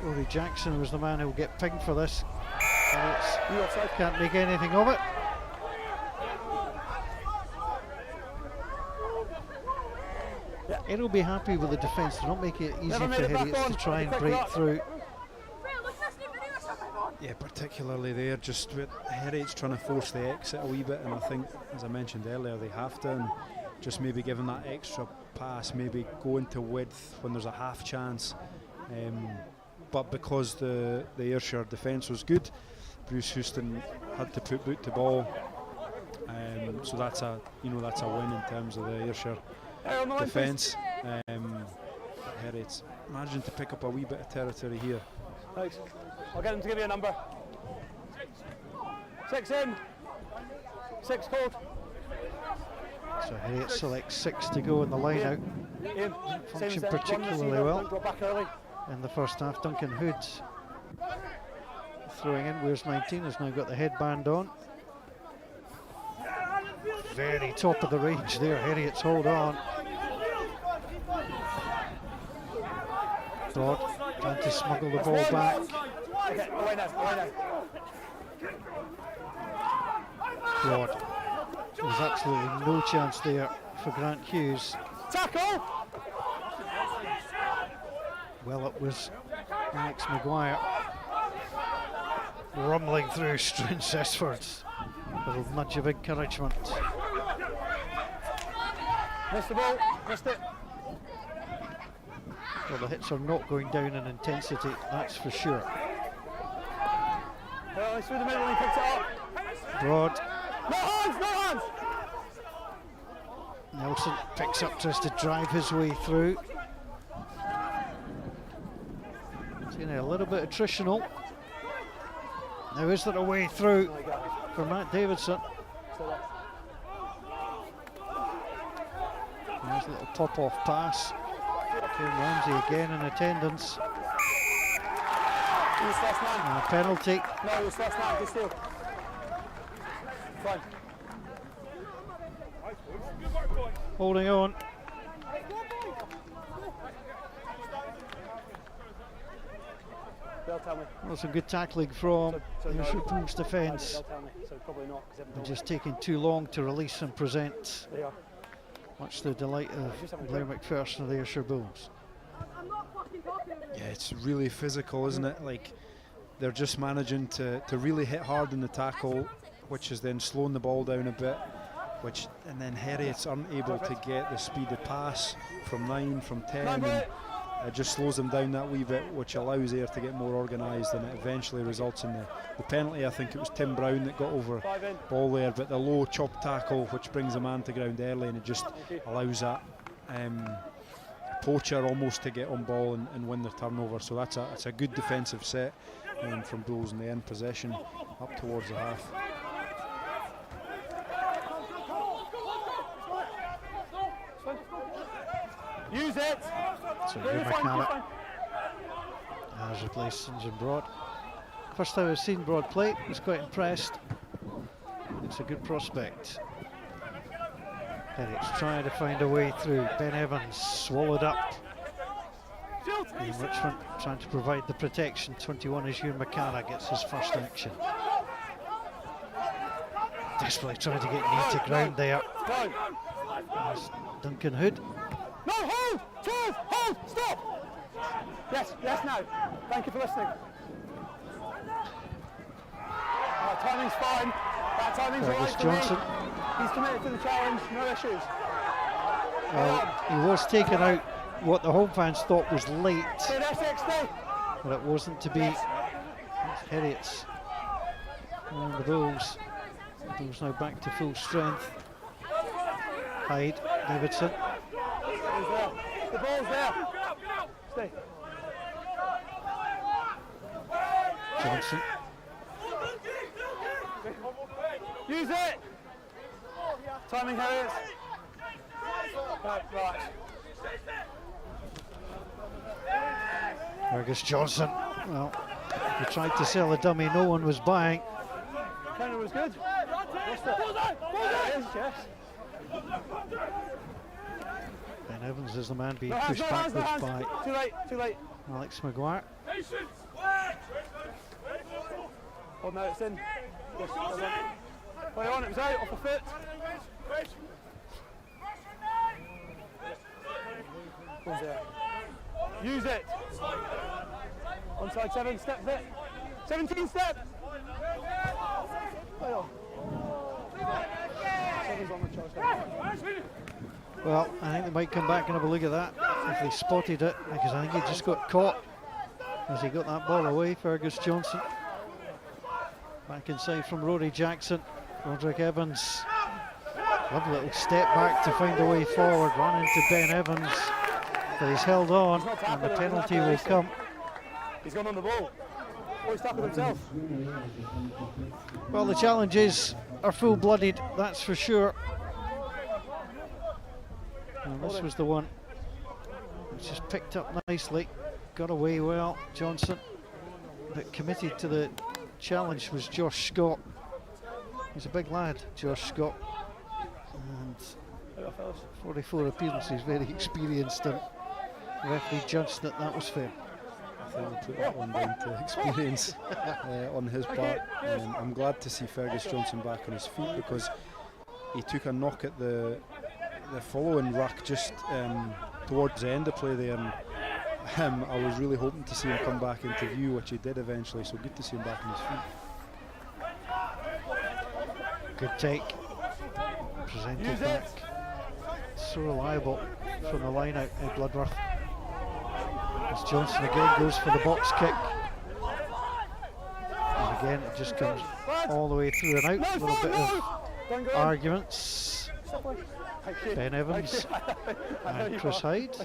Rory Jackson was the man who will get pinged for this. And can't make anything of it. He'll be happy with the defence. They don't make it easy for Heriot to try and break through. Yeah, particularly there, just with Heriot's trying to force the exit a wee bit, and I think, as I mentioned earlier, they have to, and just maybe giving that extra pass, maybe going to width when there's a half chance. But because the Ayrshire defence was good, Bruce Houston had to put boot to ball. So that's a win in terms of the Ayrshire defence. Heriot's managing to pick up a wee bit of territory here. Thanks. I'll get him to give you a number. 6 in. 6 cold. So Heriot selects 6 to go in the line out. Functioned particularly well in the first half. Duncan Hood throwing in. Where's 19? Has now got the headband on. Very top of the range there. Heriot's hold on. Broad trying to smuggle the ball back. Broad. There's absolutely no chance there for Grant Hughes. Tackle! Well, it was Alex Maguire rumbling through Struns-Esford with a nudge of encouragement. Missed the ball, missed it. Well, the hits are not going down in intensity, that's for sure. Well, he's through the middle and he picks it up. Broad. No hands, no hands! Nelson picks up, tries to drive his way through. It's a little bit attritional. Now is there a way through for Matt Davidson? There's a little pop-off pass. Kieran Ramsey again in attendance. And a penalty. No, it was first man, just steal. Fine. Holding on. They'll tell me. Well, some good tackling from So no. Ayrshire Bulls defence. They'll tell me, so probably not. And just taking too long to release and present. They are. Much to the delight of Blair McPherson of the Ayrshire Bulls. Yeah, it's really physical, isn't it? Like, they're just managing to really hit hard in the tackle, which is then slowing the ball down a bit, and then Heriot's unable to get the speed of pass from 9, from 10. And it just slows them down that wee bit, which allows Ayr to get more organised, and it eventually results in the penalty. I think it was Tim Brown that got over ball there, but the low chop tackle which brings a man to ground early, and it just allows that poacher almost to get on ball and win the turnover. So it's a good defensive set from Bulls in the end possession up towards the half. Use it! So McCann has replaced St John Broad. First time I've seen Broad play, was quite impressed. It's a good prospect. Heriot's trying to find a way through. Ben Evans swallowed up. And Richmond trying to provide the protection. 21 is Ewan McCann gets his first action. Desperately trying to get knee to ground there. There's Duncan Hood. No, hold! Charles, hold! Stop! Yes, now. Thank you for listening. Timing's fine. That timing's right for Johnson. me. He's committed to the challenge, no issues. He was taken out what the home fans thought was late, but it wasn't to be. It's Heriot's and the Bulls. The Bulls now back to full strength. Hyde, Davidson. The ball's there. Stay. Johnson. Use it. Timing, Heriot. Right. Fergus Johnson. Well, he tried to sell a dummy, no one was buying. Counter was good. Yes. Ben Evans is the man being pushed backwards by Too late. Alex Maguire. Oh no, it's in. Yes, play on, it was out, off the foot. One's there. Use it. Onside 7, step it. 17 step. Play on. 7's on the charge. Well, I think they might come back and have a look at that if they spotted it, because I think he just got caught as he got that ball away. Fergus Johnson. Back inside from Rory Jackson. Roderick Evans. Lovely little step back to find a way forward. Run into Ben Evans. But he's held on, and the penalty will come. He's gone on the ball. Oh, he's tackled himself. Well, the challenges are full-blooded, that's for sure. And this was the one which just picked up nicely, got away well. Johnson, but committed to the challenge was Josh Scott. He's a big lad, Josh Scott, and 44 appearances, very experienced, and the referee judged that was fair. I think we'll put that one down to experience on his part. I'm glad to see Fergus Johnson back on his feet, because he took a knock at the following ruck just towards the end of play there, and I was really hoping to see him come back into view, which he did eventually, so good to see him back on his feet. Good take, presented back, so reliable from the line out at Bloodworth. As Johnson again goes for the box kick, and again it just comes all the way through and out. A little bit of arguments. Ben Evans and Chris Hyde.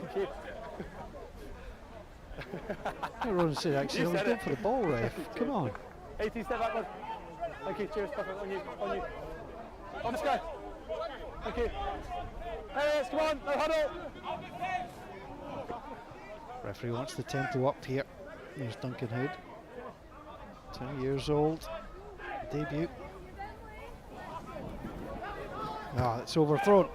Everyone said actually I was going for the ball, ref. Come on. 18 step backward. Thank you, cheers, perfect. On you. On this guy. Thank you. Hey, come on, no huddle. Referee wants the tempo up here. Here's Duncan Hood. 20 years old. Debut. It's overthrown.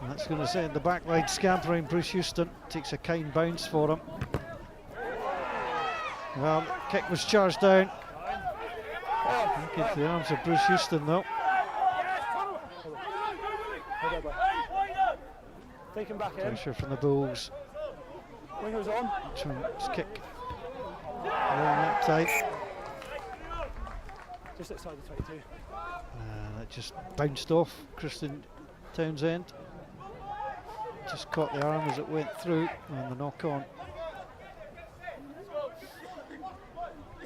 And that's going to send the back line scampering. Bruce Houston takes a kind bounce for him. Well, the kick was charged down. Into the arms of Bruce Houston though. Take him back in. Pressure from the Bulls. Winger's on. Richmond's kick. That time. Just outside the 22. That just bounced off Kristen Townsend. just caught the arm as it went through and the knock on.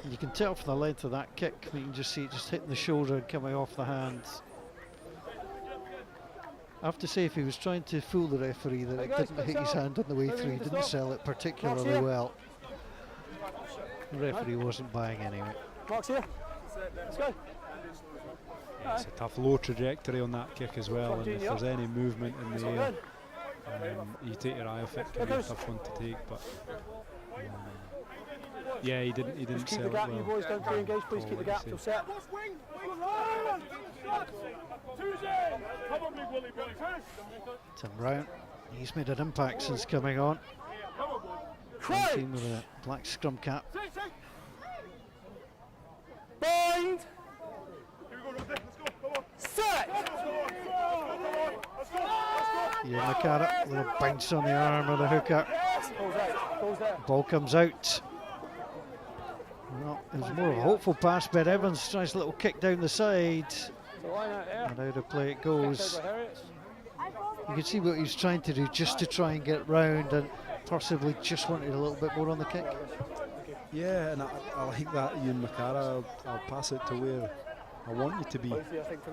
And you can tell from the length of that kick, you can just see it just hitting the shoulder and coming off the hands. I have to say, if he was trying to fool the referee that it didn't hit his hand on the way through, he didn't sell it particularly well. The referee wasn't buying anyway. Mark's here. Let's go. Yeah, it's a tough low trajectory on that kick as well, and if there's any movement in the air, you take your eye off it, it can be a tough one to take, but yeah, he didn't sell it well. You boys don't too engage, please keep the gap till set. Tim Brown, he's made an impact since coming on. Team with a black scrum cap. Bind. Set. Ian McCarra, little bounce on the arm of the hooker. Ball comes out. Well, it was more of a hopeful pass. Ben Evans tries a little kick down the side. And out of play it goes. You can see what he was trying to do, just to try and get round, and possibly just wanted a little bit more on the kick. Yeah, and I like that, Ian McCarra. I'll pass it to where I want you to be.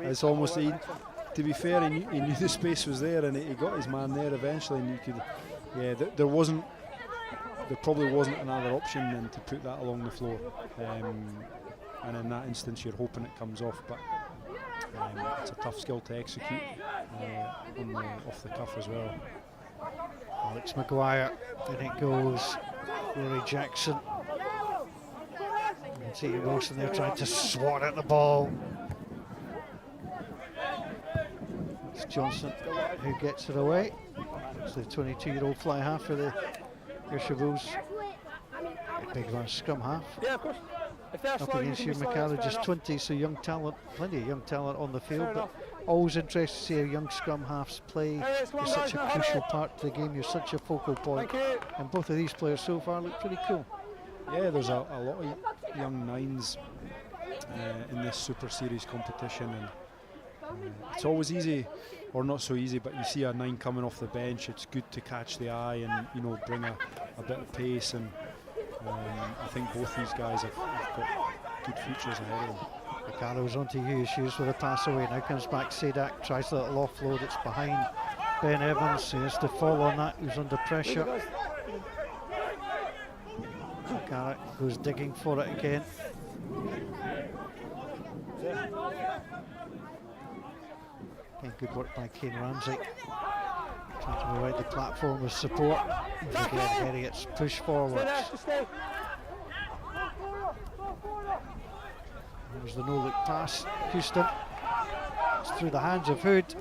It's almost, to be fair, he knew the space was there, and he got his man there eventually, and you could, yeah, there probably wasn't another option than to put that along the floor. And in that instance, you're hoping it comes off, but it's a tough skill to execute off the cuff as well. Alex Maguire, and it goes. Rory Jackson. You can see Wilson there trying to swat at the ball. It's Johnson who gets it away. It's the 22-year-old fly half for the Ayrshire Bulls. A big one, scrum half. Yeah, of course. Up against Hugh McCarra, just 20, so young talent, plenty of young talent on the field, but always interested to see how young scrum halves play. You're such a crucial part to the game, you're such a focal point, and both of these players so far look pretty cool. Yeah, there's a lot of young nines in this Super Series competition, and it's always easy, or not so easy, but you see a 9 coming off the bench, it's good to catch the eye and, you know, bring a bit of pace, and I think both these guys have got good futures ahead of them. McCarro's onto Hughes, Hughes with a pass away, now comes back Sadak, tries a little offload, it's behind Ben Evans, he has to fall on that, he's under pressure. McCarra goes digging for it again. Okay, good work by Kane Ramsey. Trying to provide the platform with support. And again, Heriot's push forwards. There's the no-look pass. Houston. It's through the hands of Hood.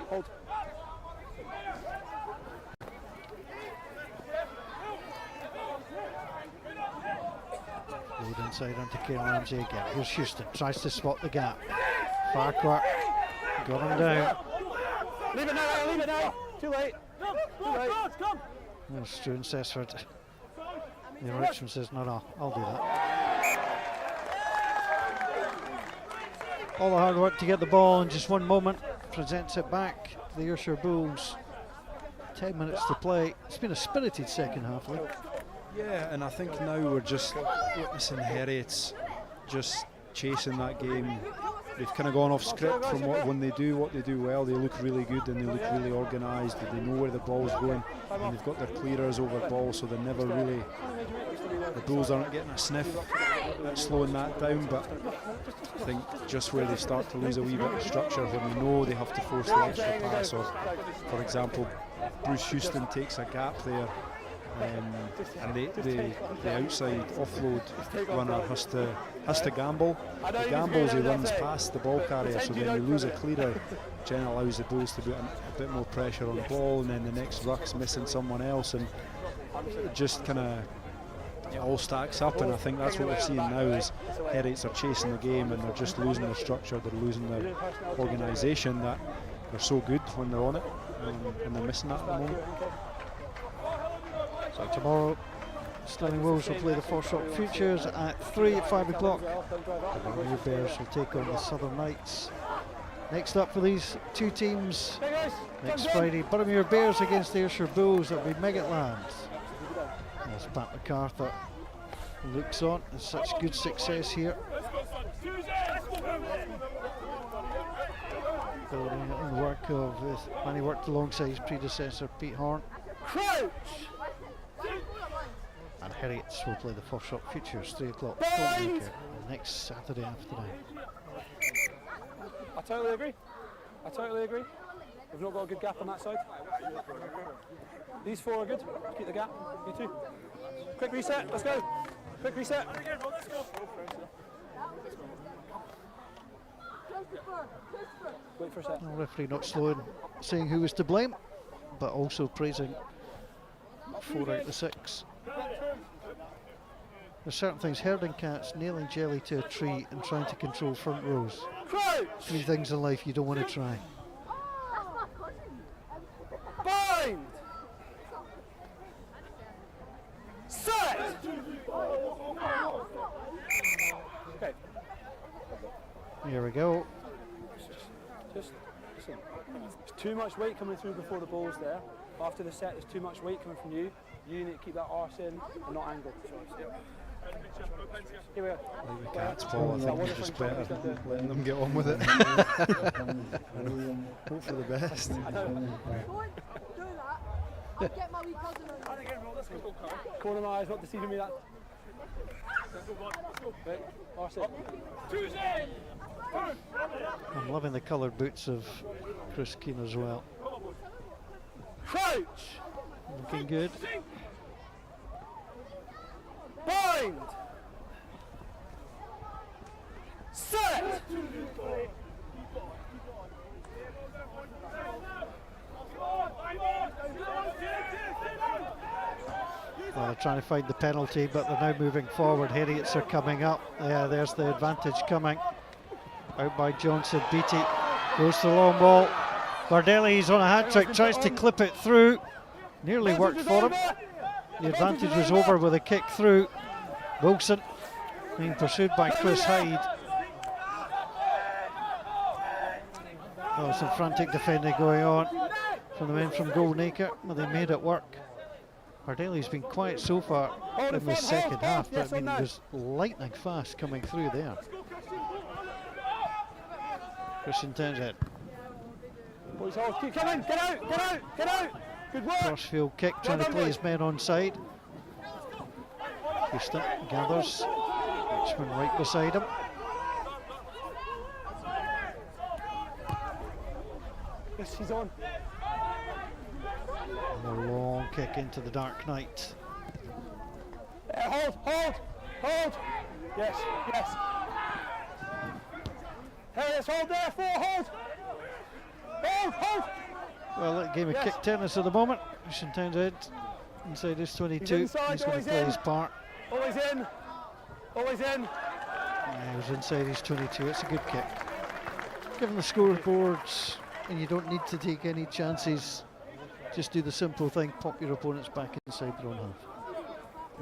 Hold. Load inside onto Kane Ramsey again. Here's Houston. Tries to spot the gap. Farquhar. Got him down. Leave it now, leave it now. Too late. Too late. There's Struan Sessford. The Richmond says, no, I'll do that. All the hard work to get the ball in just one moment. Presents it back to the Ayrshire Bulls. 10 minutes to play. It's been a spirited second half, Lee. Yeah, and I think now we're just witnessing Heriot's just chasing that game. They've kind of gone off script from when they do what they do well. They look really good and they look really organised. They know where the ball's going, and they've got their clearers over ball, so they're never really. The Bulls aren't getting a sniff at slowing that down, but I think just where they start to lose a wee bit of structure, when they know they have to force the extra pass, or for example, Bruce Houston takes a gap there. And the outside offload runner has to gamble. He gambles, he runs past the ball carrier, so then you lose a clearer, which then allows the Bulls to put a bit more pressure on the ball, and then the next ruck's missing someone else, and it just kind of it all stacks up. And I think that's what we're seeing now is Heriots are chasing the game and they're just losing their structure, they're losing their organisation, that they're so good when they're on it, and they're missing that at the moment. So tomorrow, Stirling Wolves will play the FOSROC Futures at 3 at 5 o'clock. The New Bears will take on the Southern Knights Next up for these two teams Hey guys, next thumbs up. Friday, Boroughmuir Bears against the Ayrshire Bulls. That'll be Megatlands. As Pat MacArthur looks on, there's such good success here. Building on the work of when he worked alongside his predecessor Pete Horn. Crouch! And Heriots will play the FOSROC Futures 3 o'clock Bind! next Saturday afternoon. I totally agree. I totally agree. We've not got a good gap on that side. These four are good. Keep the gap. You too. Quick reset. Let's go. Quick reset. Wait for a set. The referee not slowing, saying who was to blame, but also praising 4 out of the 6. There's certain things, herding cats, nailing jelly to a tree and trying to control front rows. Crouch! 3 things in life you don't want to try. Bind! Set! Okay. Here we go. Just listen. There's too much weight coming through before the ball's there. After the set, there's too much weight coming from you. You need to keep that arse in and not angle. Here we go. Like the cat's ball, I think it's just better letting them get on with it. Hope for the best. I know. Don't do that. I'll get my wee cousin on. Corner my eyes, not deceiving me that. Right, arse it. I'm loving the coloured boots of Chris Keane as well. Crouch! Looking good. Bind! Set! Well, they're trying to find the penalty, but they're now moving forward. Heriots are coming up. Yeah, there's the advantage coming. Out by Johnson. Beatty goes to the long ball. Bardelli's on a hat-trick, tries to clip it through. Nearly worked for him. The advantage was over with a kick through. Wilson being pursued by Chris Hyde. Oh, some frantic defending going on from the men from Goldacre. Well, they made it work. Bardelli's been quiet so far in the second half, but I mean, it was lightning fast coming through there. Christian Townsend. Boys, hold, keep coming, get out, get out, get out! Good work! Crossfield kick, trying to play his men on side. Houston gathers. Richmond right beside him. Yes, he's on. And a long kick into the dark night. Hold, hold, hold! Yes, yes. Harris, hold there, 4, hold! Hold, hold! Well, that game of kick tennis at the moment. Christian Townsend inside his 22. He's going to play his part. Always in, always in. Yeah, he was inside his 22. It's a good kick. Given the scoreboards, and you don't need to take any chances, just do the simple thing, pop your opponents back inside their own half.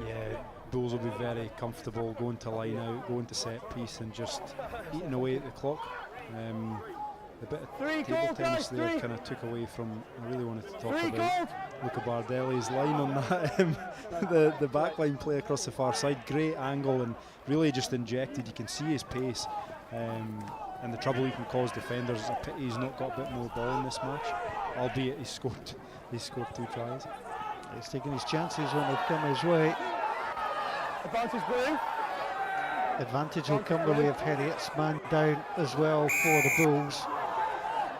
Yeah, Bulls will be very comfortable going to line out, going to set piece and just eating away at the clock. A bit of table tennis there kind of took away from, I really wanted to talk about Luca Bardelli's line on that, the backline play across the far side, great angle and really just injected, you can see his pace and the trouble he can cause defenders. It's a pity he's not got a bit more ball in this match, albeit he scored 2 tries. He's taking his chances when they've come his way. Advantage blue. Advantage will come the way of Heriots, man down as well for the Bulls.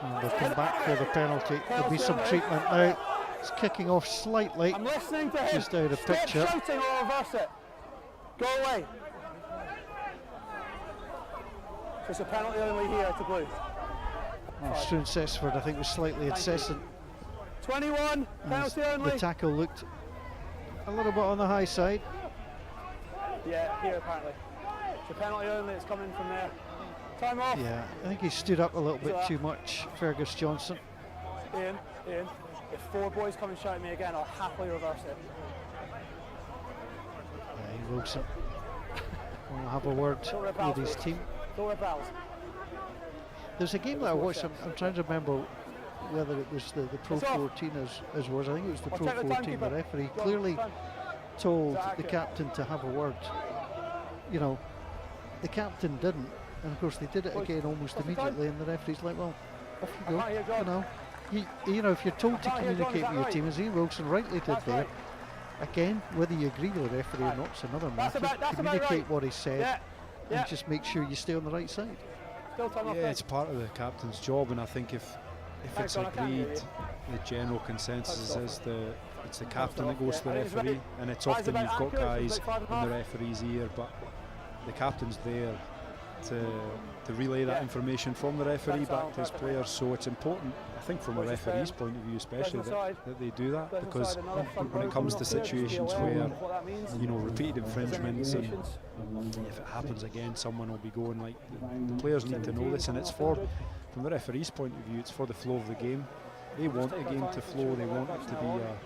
And they'll come back for the penalty. There'll be some treatment now. It's kicking off slightly, I'm listening to him. just out of Stop picture. shouting or reverse it. Go away. So it's a penalty only here to blue. Struan Cessford, I think, was slightly incessant. 21, As penalty the only. tackle looked a little bit on the high side. Yeah, here apparently. So penalty only, it's coming from there. Time off. Yeah, I think he stood up a little bit too much, Fergus Johnson. Ian, if 4 boys come and shout at me again, I'll happily reverse it. Yeah, Wilson will have a word Don't rip with out, his please. team. Don't rip out. There's a game that I watched, I'm trying to remember whether it was the Pro 14 as was. I think it was the Pro 14. The referee clearly told the captain to have a word. You know, the captain didn't, and of course they did it again almost immediately, and the referee's like, well, off you go. You know, you know, if you're told to communicate with your team, as Ian Wilson rightly did there, again, whether you agree with the referee or not, it's another matter. Communicate what he said, and just make sure you stay on the right side. Yeah, it's part of the captain's job, and I think if it's agreed, the general consensus is it's the captain that goes to the referee, and it's often you've got guys in the referee's ear, but the captain's there to relay that information from the referee back to his players. So it's important, I think, from a referee's point of view especially, that they do that, because when it comes to situations where, you know, repeated infringements, and if it happens again, someone will be going, like, the players need to know this, and it's from the referee's point of view, it's for the flow of the game. They want the game to flow, they want it to be a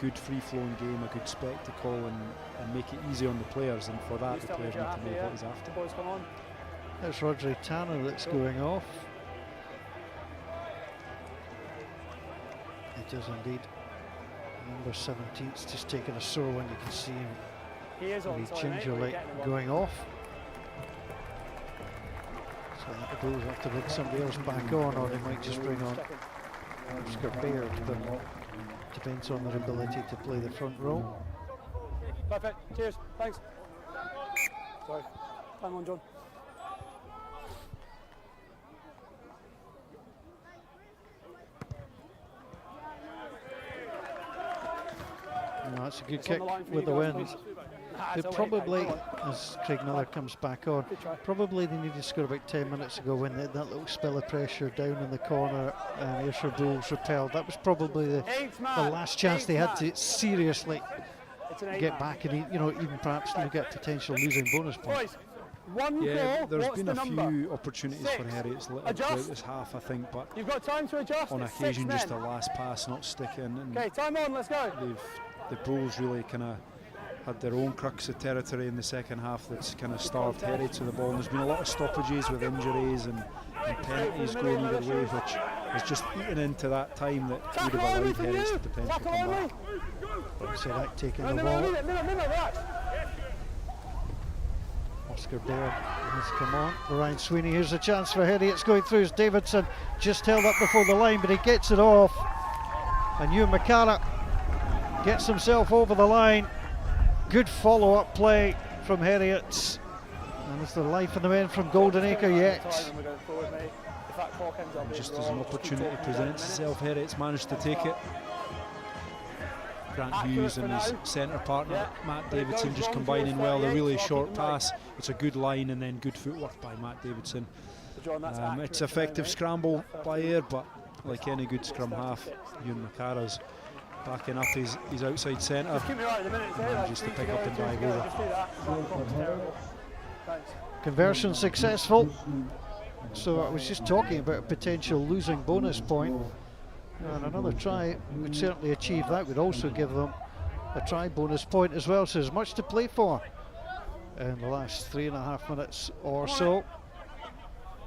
good free-flowing game, a good spectacle, and make it easy on the players, and for that the players need to know what he's after. It's Rodri Tanner that's going off. It does indeed. Number 17's just taking a sore one. You can see him very gingerly going off. So the Bulls have to bring somebody else back on, or they might just bring on Oscar Baird, but depends on their ability to play the front row. Perfect. Cheers. Thanks. Sorry. Hang on, John. No, that's a good kick with the wind. They probably, as Craig Miller comes back on, probably they needed to score about 10 minutes ago when that little spell of pressure down in the corner and Ayrshire Bulls repelled. That was probably the last chance they had to seriously get back and, you know, even perhaps look at potential losing bonus points. Yeah, there's been a few opportunities for Heriot's throughout this half, I think, but you've got time to adjust. On occasion just a last pass not sticking. And okay, time on, let's go. The Bulls really kind of had their own crux of territory in the second half that's kind of starved Heriot to the ball, and there's been a lot of stoppages with injuries and penalties going either way, which has just eaten into that time that would have allowed Heriot to potentially come back. Select taking the ball. Oscar Baird has come on. Ryan Sweeney, here's a chance for Heriot. It's going through as Davidson just held up before the line, but he gets it off. And Ewan McCarra gets himself over the line. Good follow-up play from Heriot. And is there life in the men from Golden Acre yet? Just as an opportunity presents itself, Heriot's managed to take it. Grant Hughes and his centre partner Matt Davidson just combining well. A really short pass, it's a good line, and then good footwork by Matt Davidson. It's effective scramble by Ayr, but like any good scrum half, Ewan McCarra's backing up his outside centre, just to pick up and drive over. Conversion successful. So I was just talking about a potential losing bonus point. And another try would certainly achieve that, would also give them a try bonus point as well. So there's much to play for in the last 3.5 minutes or so.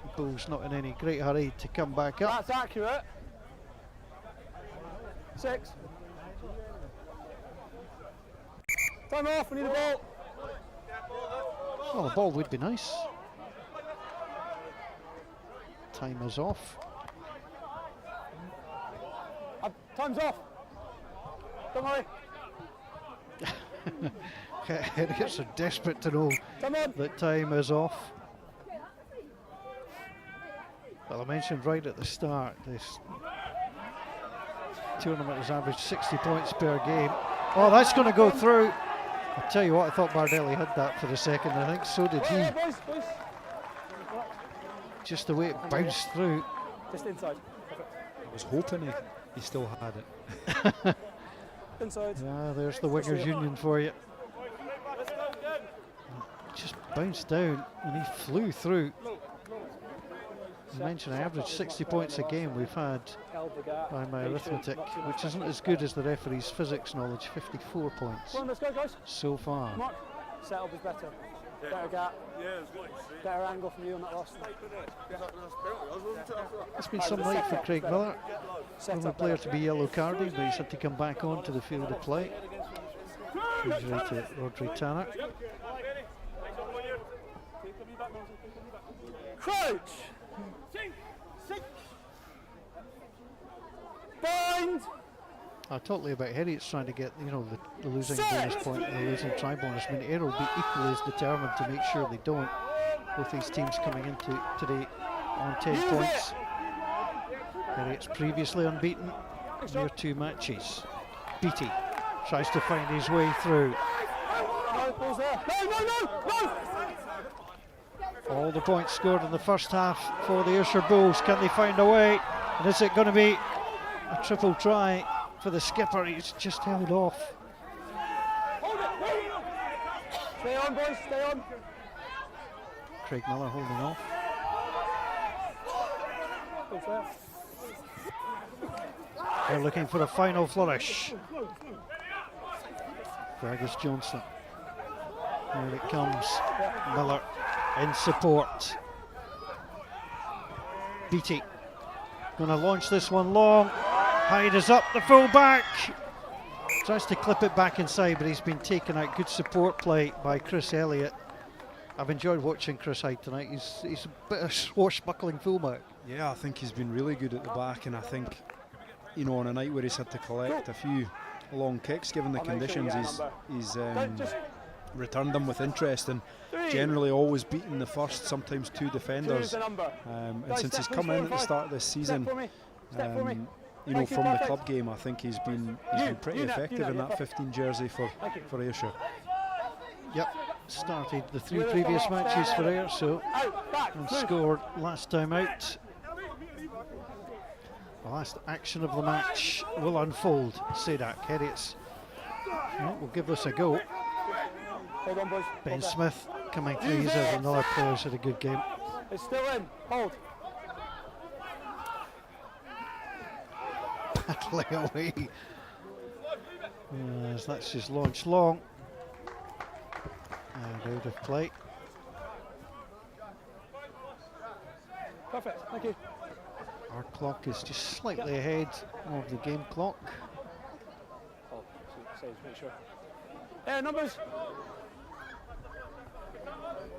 The Bulls not in any great hurry to come back up. That's accurate. 6. Time off, we need a ball. Well, the ball would be nice. Time is off. Time's off. Don't worry. Heriots are desperate to know that time is off. Well, I mentioned right at the start, this tournament has averaged 60 points per game. Oh, that's going to go through. I'll tell you what, I thought Bardelli had that for a second. I think so did he. Just the way it bounced through. Just inside. I was hoping he still had it. Inside. Yeah, there's the Wingers Union for you. Just bounced down and he flew through. I mentioned I averaged 60 points a game we've had by my arithmetic, which isn't as good as the referee's physics knowledge. 54 points Come on, let's go, guys. so far. Come on. Setup is better. Better gap. Better angle from you on that last one. It's been some night for Craig Miller. Former player to be yellow carded, but he's had to come back onto the field of play. Injury to Rodri Tanner. Crouch! Bind! I talked about Heriot's trying to get, you know, the losing bonus point and the losing try bonus. I mean, Ayr will be equally as determined to make sure they don't. Both these teams coming into today on 10 points. Heriot's previously unbeaten in their 2 matches. Beattie tries to find his way through. No, ball's there. No! All the points scored in the first half for the Ayrshire Bulls. Can they find a way? And is it going to be a triple try for the skipper? He's just held off. Stay on, boys, stay on. Craig Miller holding off. They're looking for a final flourish. Fergus Johnson. Here it comes. Miller in support. Beattie going to launch this one long. Hyde is up, the full back. Tries to clip it back inside, but he's been taken out. Good support play by Chris Elliott. I've enjoyed watching Chris Hyde tonight. He's a bit of a swashbuckling fullback. Yeah, I think he's been really good at the back, and I think, you know, on a night where he's had to collect a few long kicks, given the conditions, he's returned them with interest and generally always beating the first, sometimes 2 defenders. And since he's come in at the start of this season, you know, from the club game, I think he's been pretty effective in that 15 jersey for Ayrshire. Yep, started the 3 previous matches for Ayr, so and scored last time out. The last action of the match will unfold. Sadak, Heriot's. Well, we'll give this a go. Hold on, boys. Ben Smith coming through. He's another player who's had a good game. It's still in. Hold. Battling away. As that's just launched long. And out of play. Perfect, thank you. Our clock is just slightly ahead of the game clock. Oh, saves, make sure. Numbers.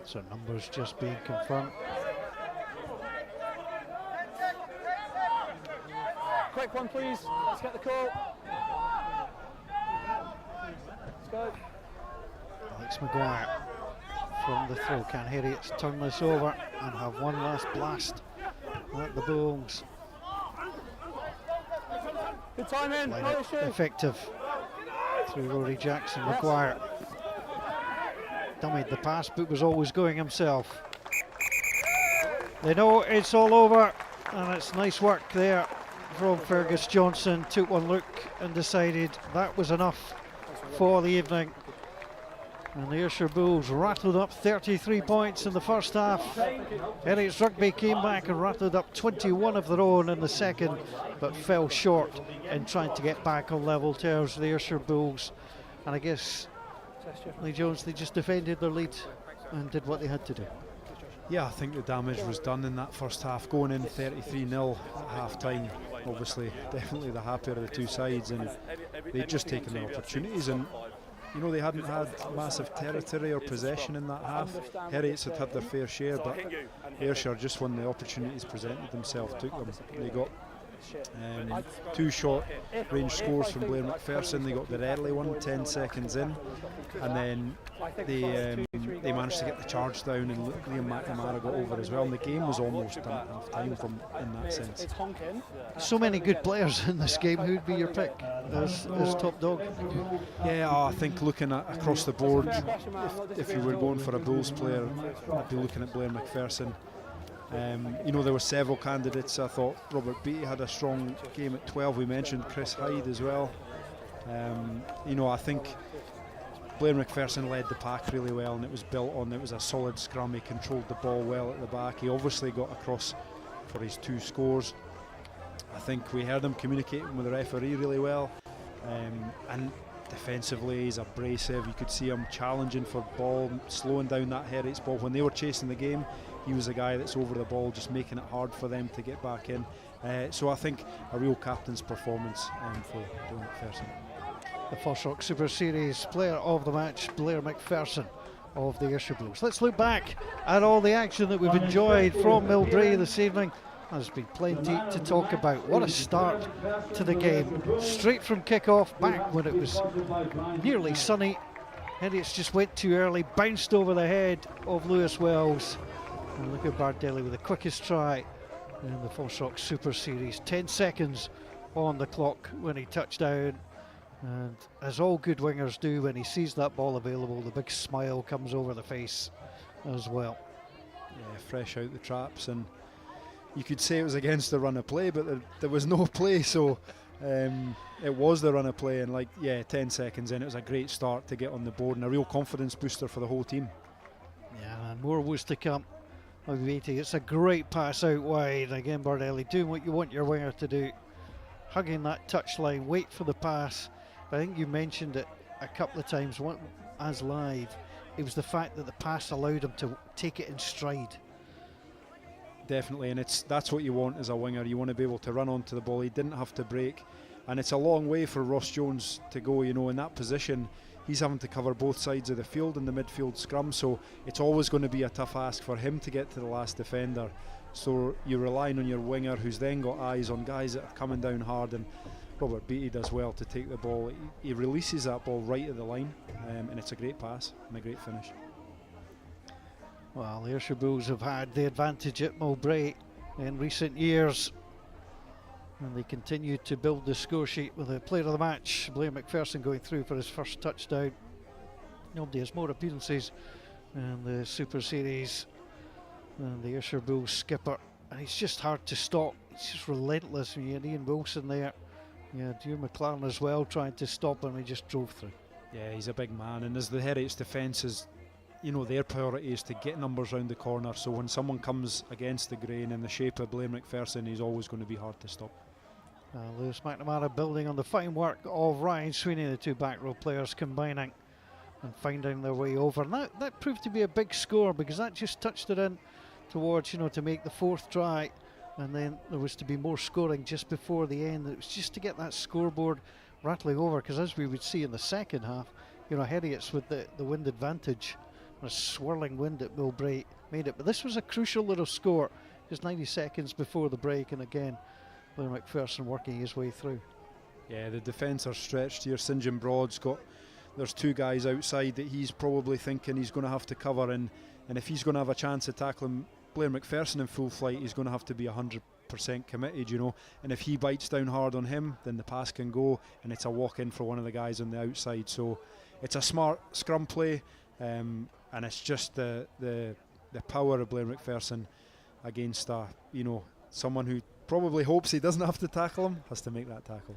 So numbers just being confirmed. Quick one, please. Let's get the call. Let's go. Alex Maguire from the throw. Can Heriot turn this over and have one last blast at the Bulls? Good time in. Line No it issue. effective through Rory Jackson. Maguire dummied the pass, but was always going himself. They know it's all over, and it's nice work there from Fergus Johnson. Took one look and decided that was enough for the evening. And the Ayrshire Bulls rattled up 33 points in the first half. Heriot's Rugby came back and rattled up 21 of their own in the second, but fell short in trying to get back on level terms with the Ayrshire Bulls. And I guess, Lee Jones, they just defended their lead and did what they had to do. Yeah, I think the damage was done in that first half, going in 33-0 at half-time. Obviously, definitely the happier of the 2 sides, and they'd just taken the opportunities, and you know, they hadn't had massive territory or possession in that half. Heriots had had their fair share, but Ayrshire, just when the opportunities presented themselves, took them. They got 2 short range scores from Blair McPherson. They got their early one 10 seconds in, and then they managed to get the charge down, and Liam McNamara got over as well, and the game was almost done at half time from in that sense. So many good players in this game. Who'd be your pick as top dog? Yeah, I think looking at across the board, if you were going for a Bulls player, I'd be looking at Blair McPherson. You know, there were several candidates. I thought Robert Beattie had a strong game at 12. We mentioned Chris Hyde as well. You know, I think Blair McPherson led the pack really well, and it was built on, it was a solid scrum. He controlled the ball well at the back. He obviously got across for his 2 scores. I think we heard him communicating with the referee really well, and defensively, he's abrasive. You could see him challenging for ball, slowing down that Heriots ball. When they were chasing the game, he was the guy that's over the ball, just making it hard for them to get back in. So I think a real captain's performance for Blair McPherson. The FOSROC Super Series player of the match, Blair McPherson of the Ayrshire Bulls. Let's look back at all the action that we've enjoyed from Millbrae this evening. There's been plenty to talk about. What a start to the game. Straight from kick-off, back when it was nearly sunny. Heriots just went too early, bounced over the head of Lewis Wells. And look at Bardelli with the quickest try in the FOSROC Super Series. 10 seconds on the clock when he touched down. And as all good wingers do, when he sees that ball available, the big smile comes over the face as well. Yeah, fresh out the traps, and you could say it was against the run of play, but there was no play, so it was the run of play, and 10 seconds in, it was a great start to get on the board and a real confidence booster for the whole team. Yeah, and more was to come. It's a great pass out wide. Again, Bardelli doing what you want your winger to do, hugging that touchline, wait for the pass. But I think you mentioned it a couple of times as live. It was the fact that the pass allowed him to take it in stride. Definitely, and that's what you want as a winger. You want to be able to run onto the ball. He didn't have to break, and it's a long way for Ross Jones to go. You know, in that position, he's having to cover both sides of the field in the midfield scrum, so it's always going to be a tough ask for him to get to the last defender. So you're relying on your winger, who's then got eyes on guys that are coming down hard, and Robert Beattie does well to take the ball. He releases that ball right at the line, and it's a great pass and a great finish. Well, the Ayrshire Bulls have had the advantage at Millbrae in recent years, and they continue to build the score sheet with the player of the match, Blair McPherson, going through for his first touchdown. Nobody has more appearances in the Super Series than the Ayrshire Bulls skipper, and he's just hard to stop. He's just relentless. When you had Ian Wilson there, you had Hugh McLaren as well trying to stop him, he just drove through. Yeah, he's a big man, and as the Heriots defence is, you know, their priority is to get numbers round the corner, so when someone comes against the grain in the shape of Blair McPherson, he's always going to be hard to stop. Lewis McNamara building on the fine work of Ryan Sweeney, the two back row players combining and finding their way over. And that proved to be a big score, because that just touched it in towards, you know, to make the fourth try, and then there was to be more scoring just before the end. It was just to get that scoreboard rattling over, because as we would see in the second half, you know, Heriots with the wind advantage, a swirling wind at Millbrae made it. But this was a crucial little score, just 90 seconds before the break, and again Blair McPherson working his way through. Yeah, the defence are stretched here. St John Broad's there's two guys outside that he's probably thinking he's going to have to cover, and if he's going to have a chance of tackling Blair McPherson in full flight, he's going to have to be 100% committed, you know, and if he bites down hard on him, then the pass can go, and it's a walk in for one of the guys on the outside. So it's a smart scrum play, and it's just the power of Blair McPherson against someone who probably hopes he doesn't have to tackle him, has to make that tackle.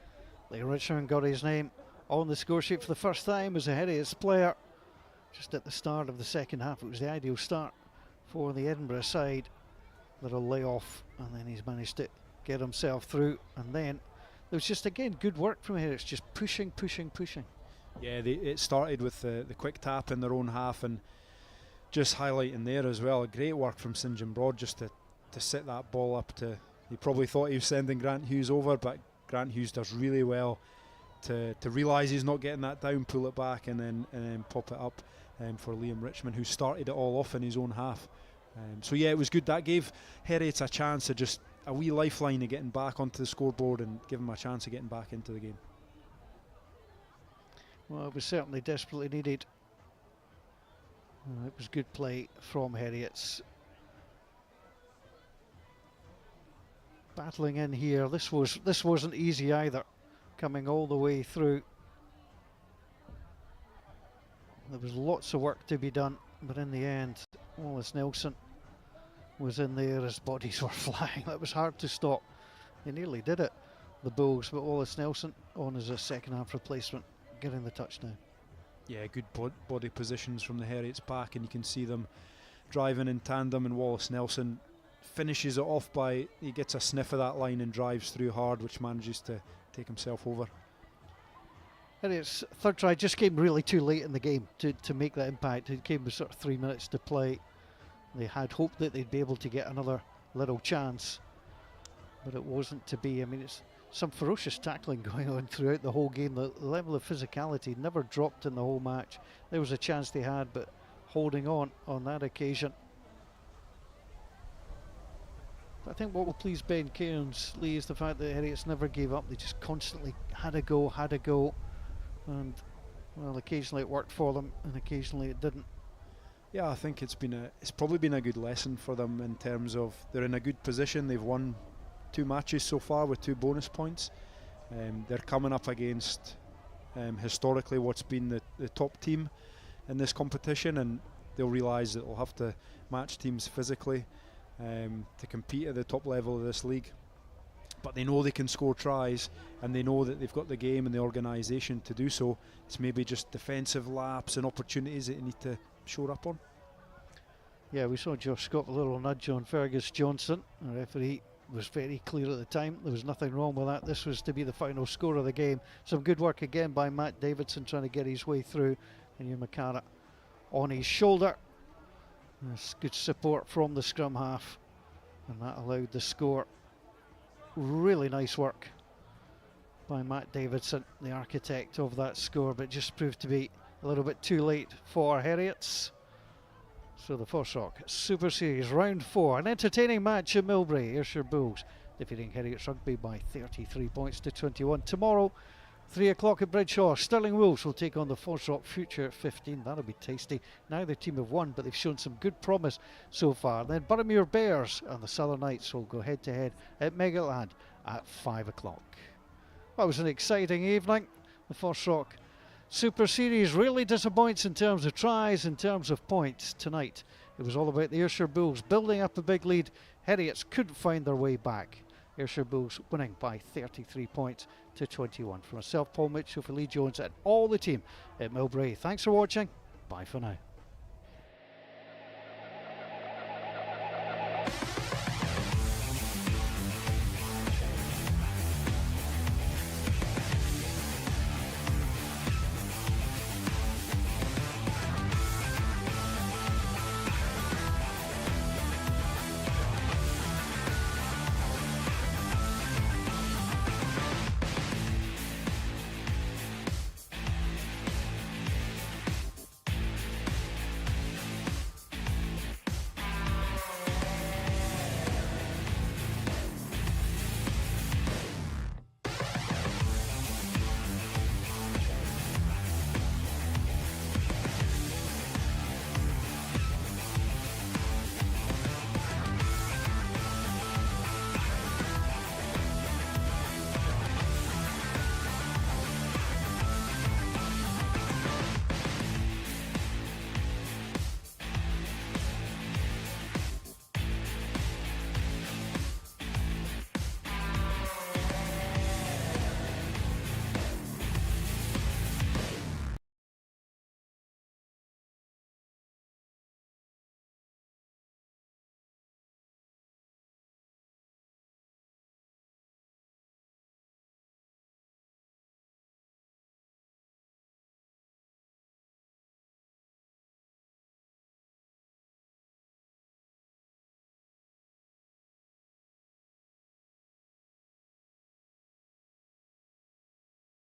Liam Richmond got his name on the score sheet for the first time as a Heriots player just at the start of the second half. It was the ideal start for the Edinburgh side. Little layoff, and then he's managed to get himself through, and then there was just again good work from Heriots, just pushing. Yeah, it started with the quick tap in their own half, and just highlighting there as well, great work from St John Broad just to set that ball up to. He probably thought he was sending Grant Hughes over, but Grant Hughes does really well to realise he's not getting that down, pull it back, and then pop it up for Liam Richmond, who started it all off in his own half. So yeah, it was good. That gave Heriot a chance of just a wee lifeline of getting back onto the scoreboard and give him a chance of getting back into the game. Well, it was certainly desperately needed. It was good play from Heriots. Battling in here, this wasn't easy either, coming all the way through. There was lots of work to be done, but in the end Wallace Nelson was in there as bodies were flying. That was hard to stop. They nearly did it, the Bulls, but Wallace Nelson on as a second half replacement, getting the touchdown. Yeah, good body positions from the Heriots pack, and you can see them driving in tandem, and Wallace Nelson finishes it off he gets a sniff of that line and drives through hard, which manages to take himself over. Heriot's third try just came really too late in the game to make that impact. It came with sort of 3 minutes to play. They had hoped that they'd be able to get another little chance, but it wasn't to be. I mean, it's some ferocious tackling going on throughout the whole game. The level of physicality never dropped in the whole match. There was a chance they had, but holding on that occasion. I think what will please Ben Cairns, Lee, is the fact that Heriot's never gave up. They just constantly had a go, and well, occasionally it worked for them, and occasionally it didn't. Yeah, I think it's probably been a good lesson for them in terms of they're in a good position. They've won 2 matches so far with 2 bonus points. They're coming up against historically what's been the top team in this competition, and they'll realise that they'll have to match teams physically to compete at the top level of this league. But they know they can score tries, and they know that they've got the game and the organisation to do so. It's maybe just defensive lapse and opportunities that they need to shore up on. Yeah, we saw Josh Scott a little nudge on Fergus Johnson. The referee was very clear at the time. There was nothing wrong with that. This was to be the final score of the game. Some good work again by Matt Davidson trying to get his way through. And Hugh McCarra on his shoulder. There's good support from the scrum half, and that allowed the score. Really nice work by Matt Davidson, the architect of that score, but just proved to be a little bit too late for Heriots. So the FOSROC Super Series Round 4, an entertaining match in Millbrae. Ayrshire Bulls defeating Heriot's Rugby by 33 points to 21. Tomorrow, 3 o'clock at Bridgeshaw, Stirling Wolves will take on the FOSROC Future 15. That'll be tasty. Neither team have won, but they've shown some good promise so far. Then Boroughmuir Bears and the Southern Knights will go head to head at Megaland at 5 o'clock. Well, it was an exciting evening. The FOSROC Super Series really disappoints in terms of tries, in terms of points tonight. It was all about the Ayrshire Bulls building up a big lead. Heriots couldn't find their way back. Ayrshire Bulls winning by 33 points to 21. For myself, Paul Mitchell, for Lee Jones and all the team at Millbrae. Thanks for watching. Bye for now.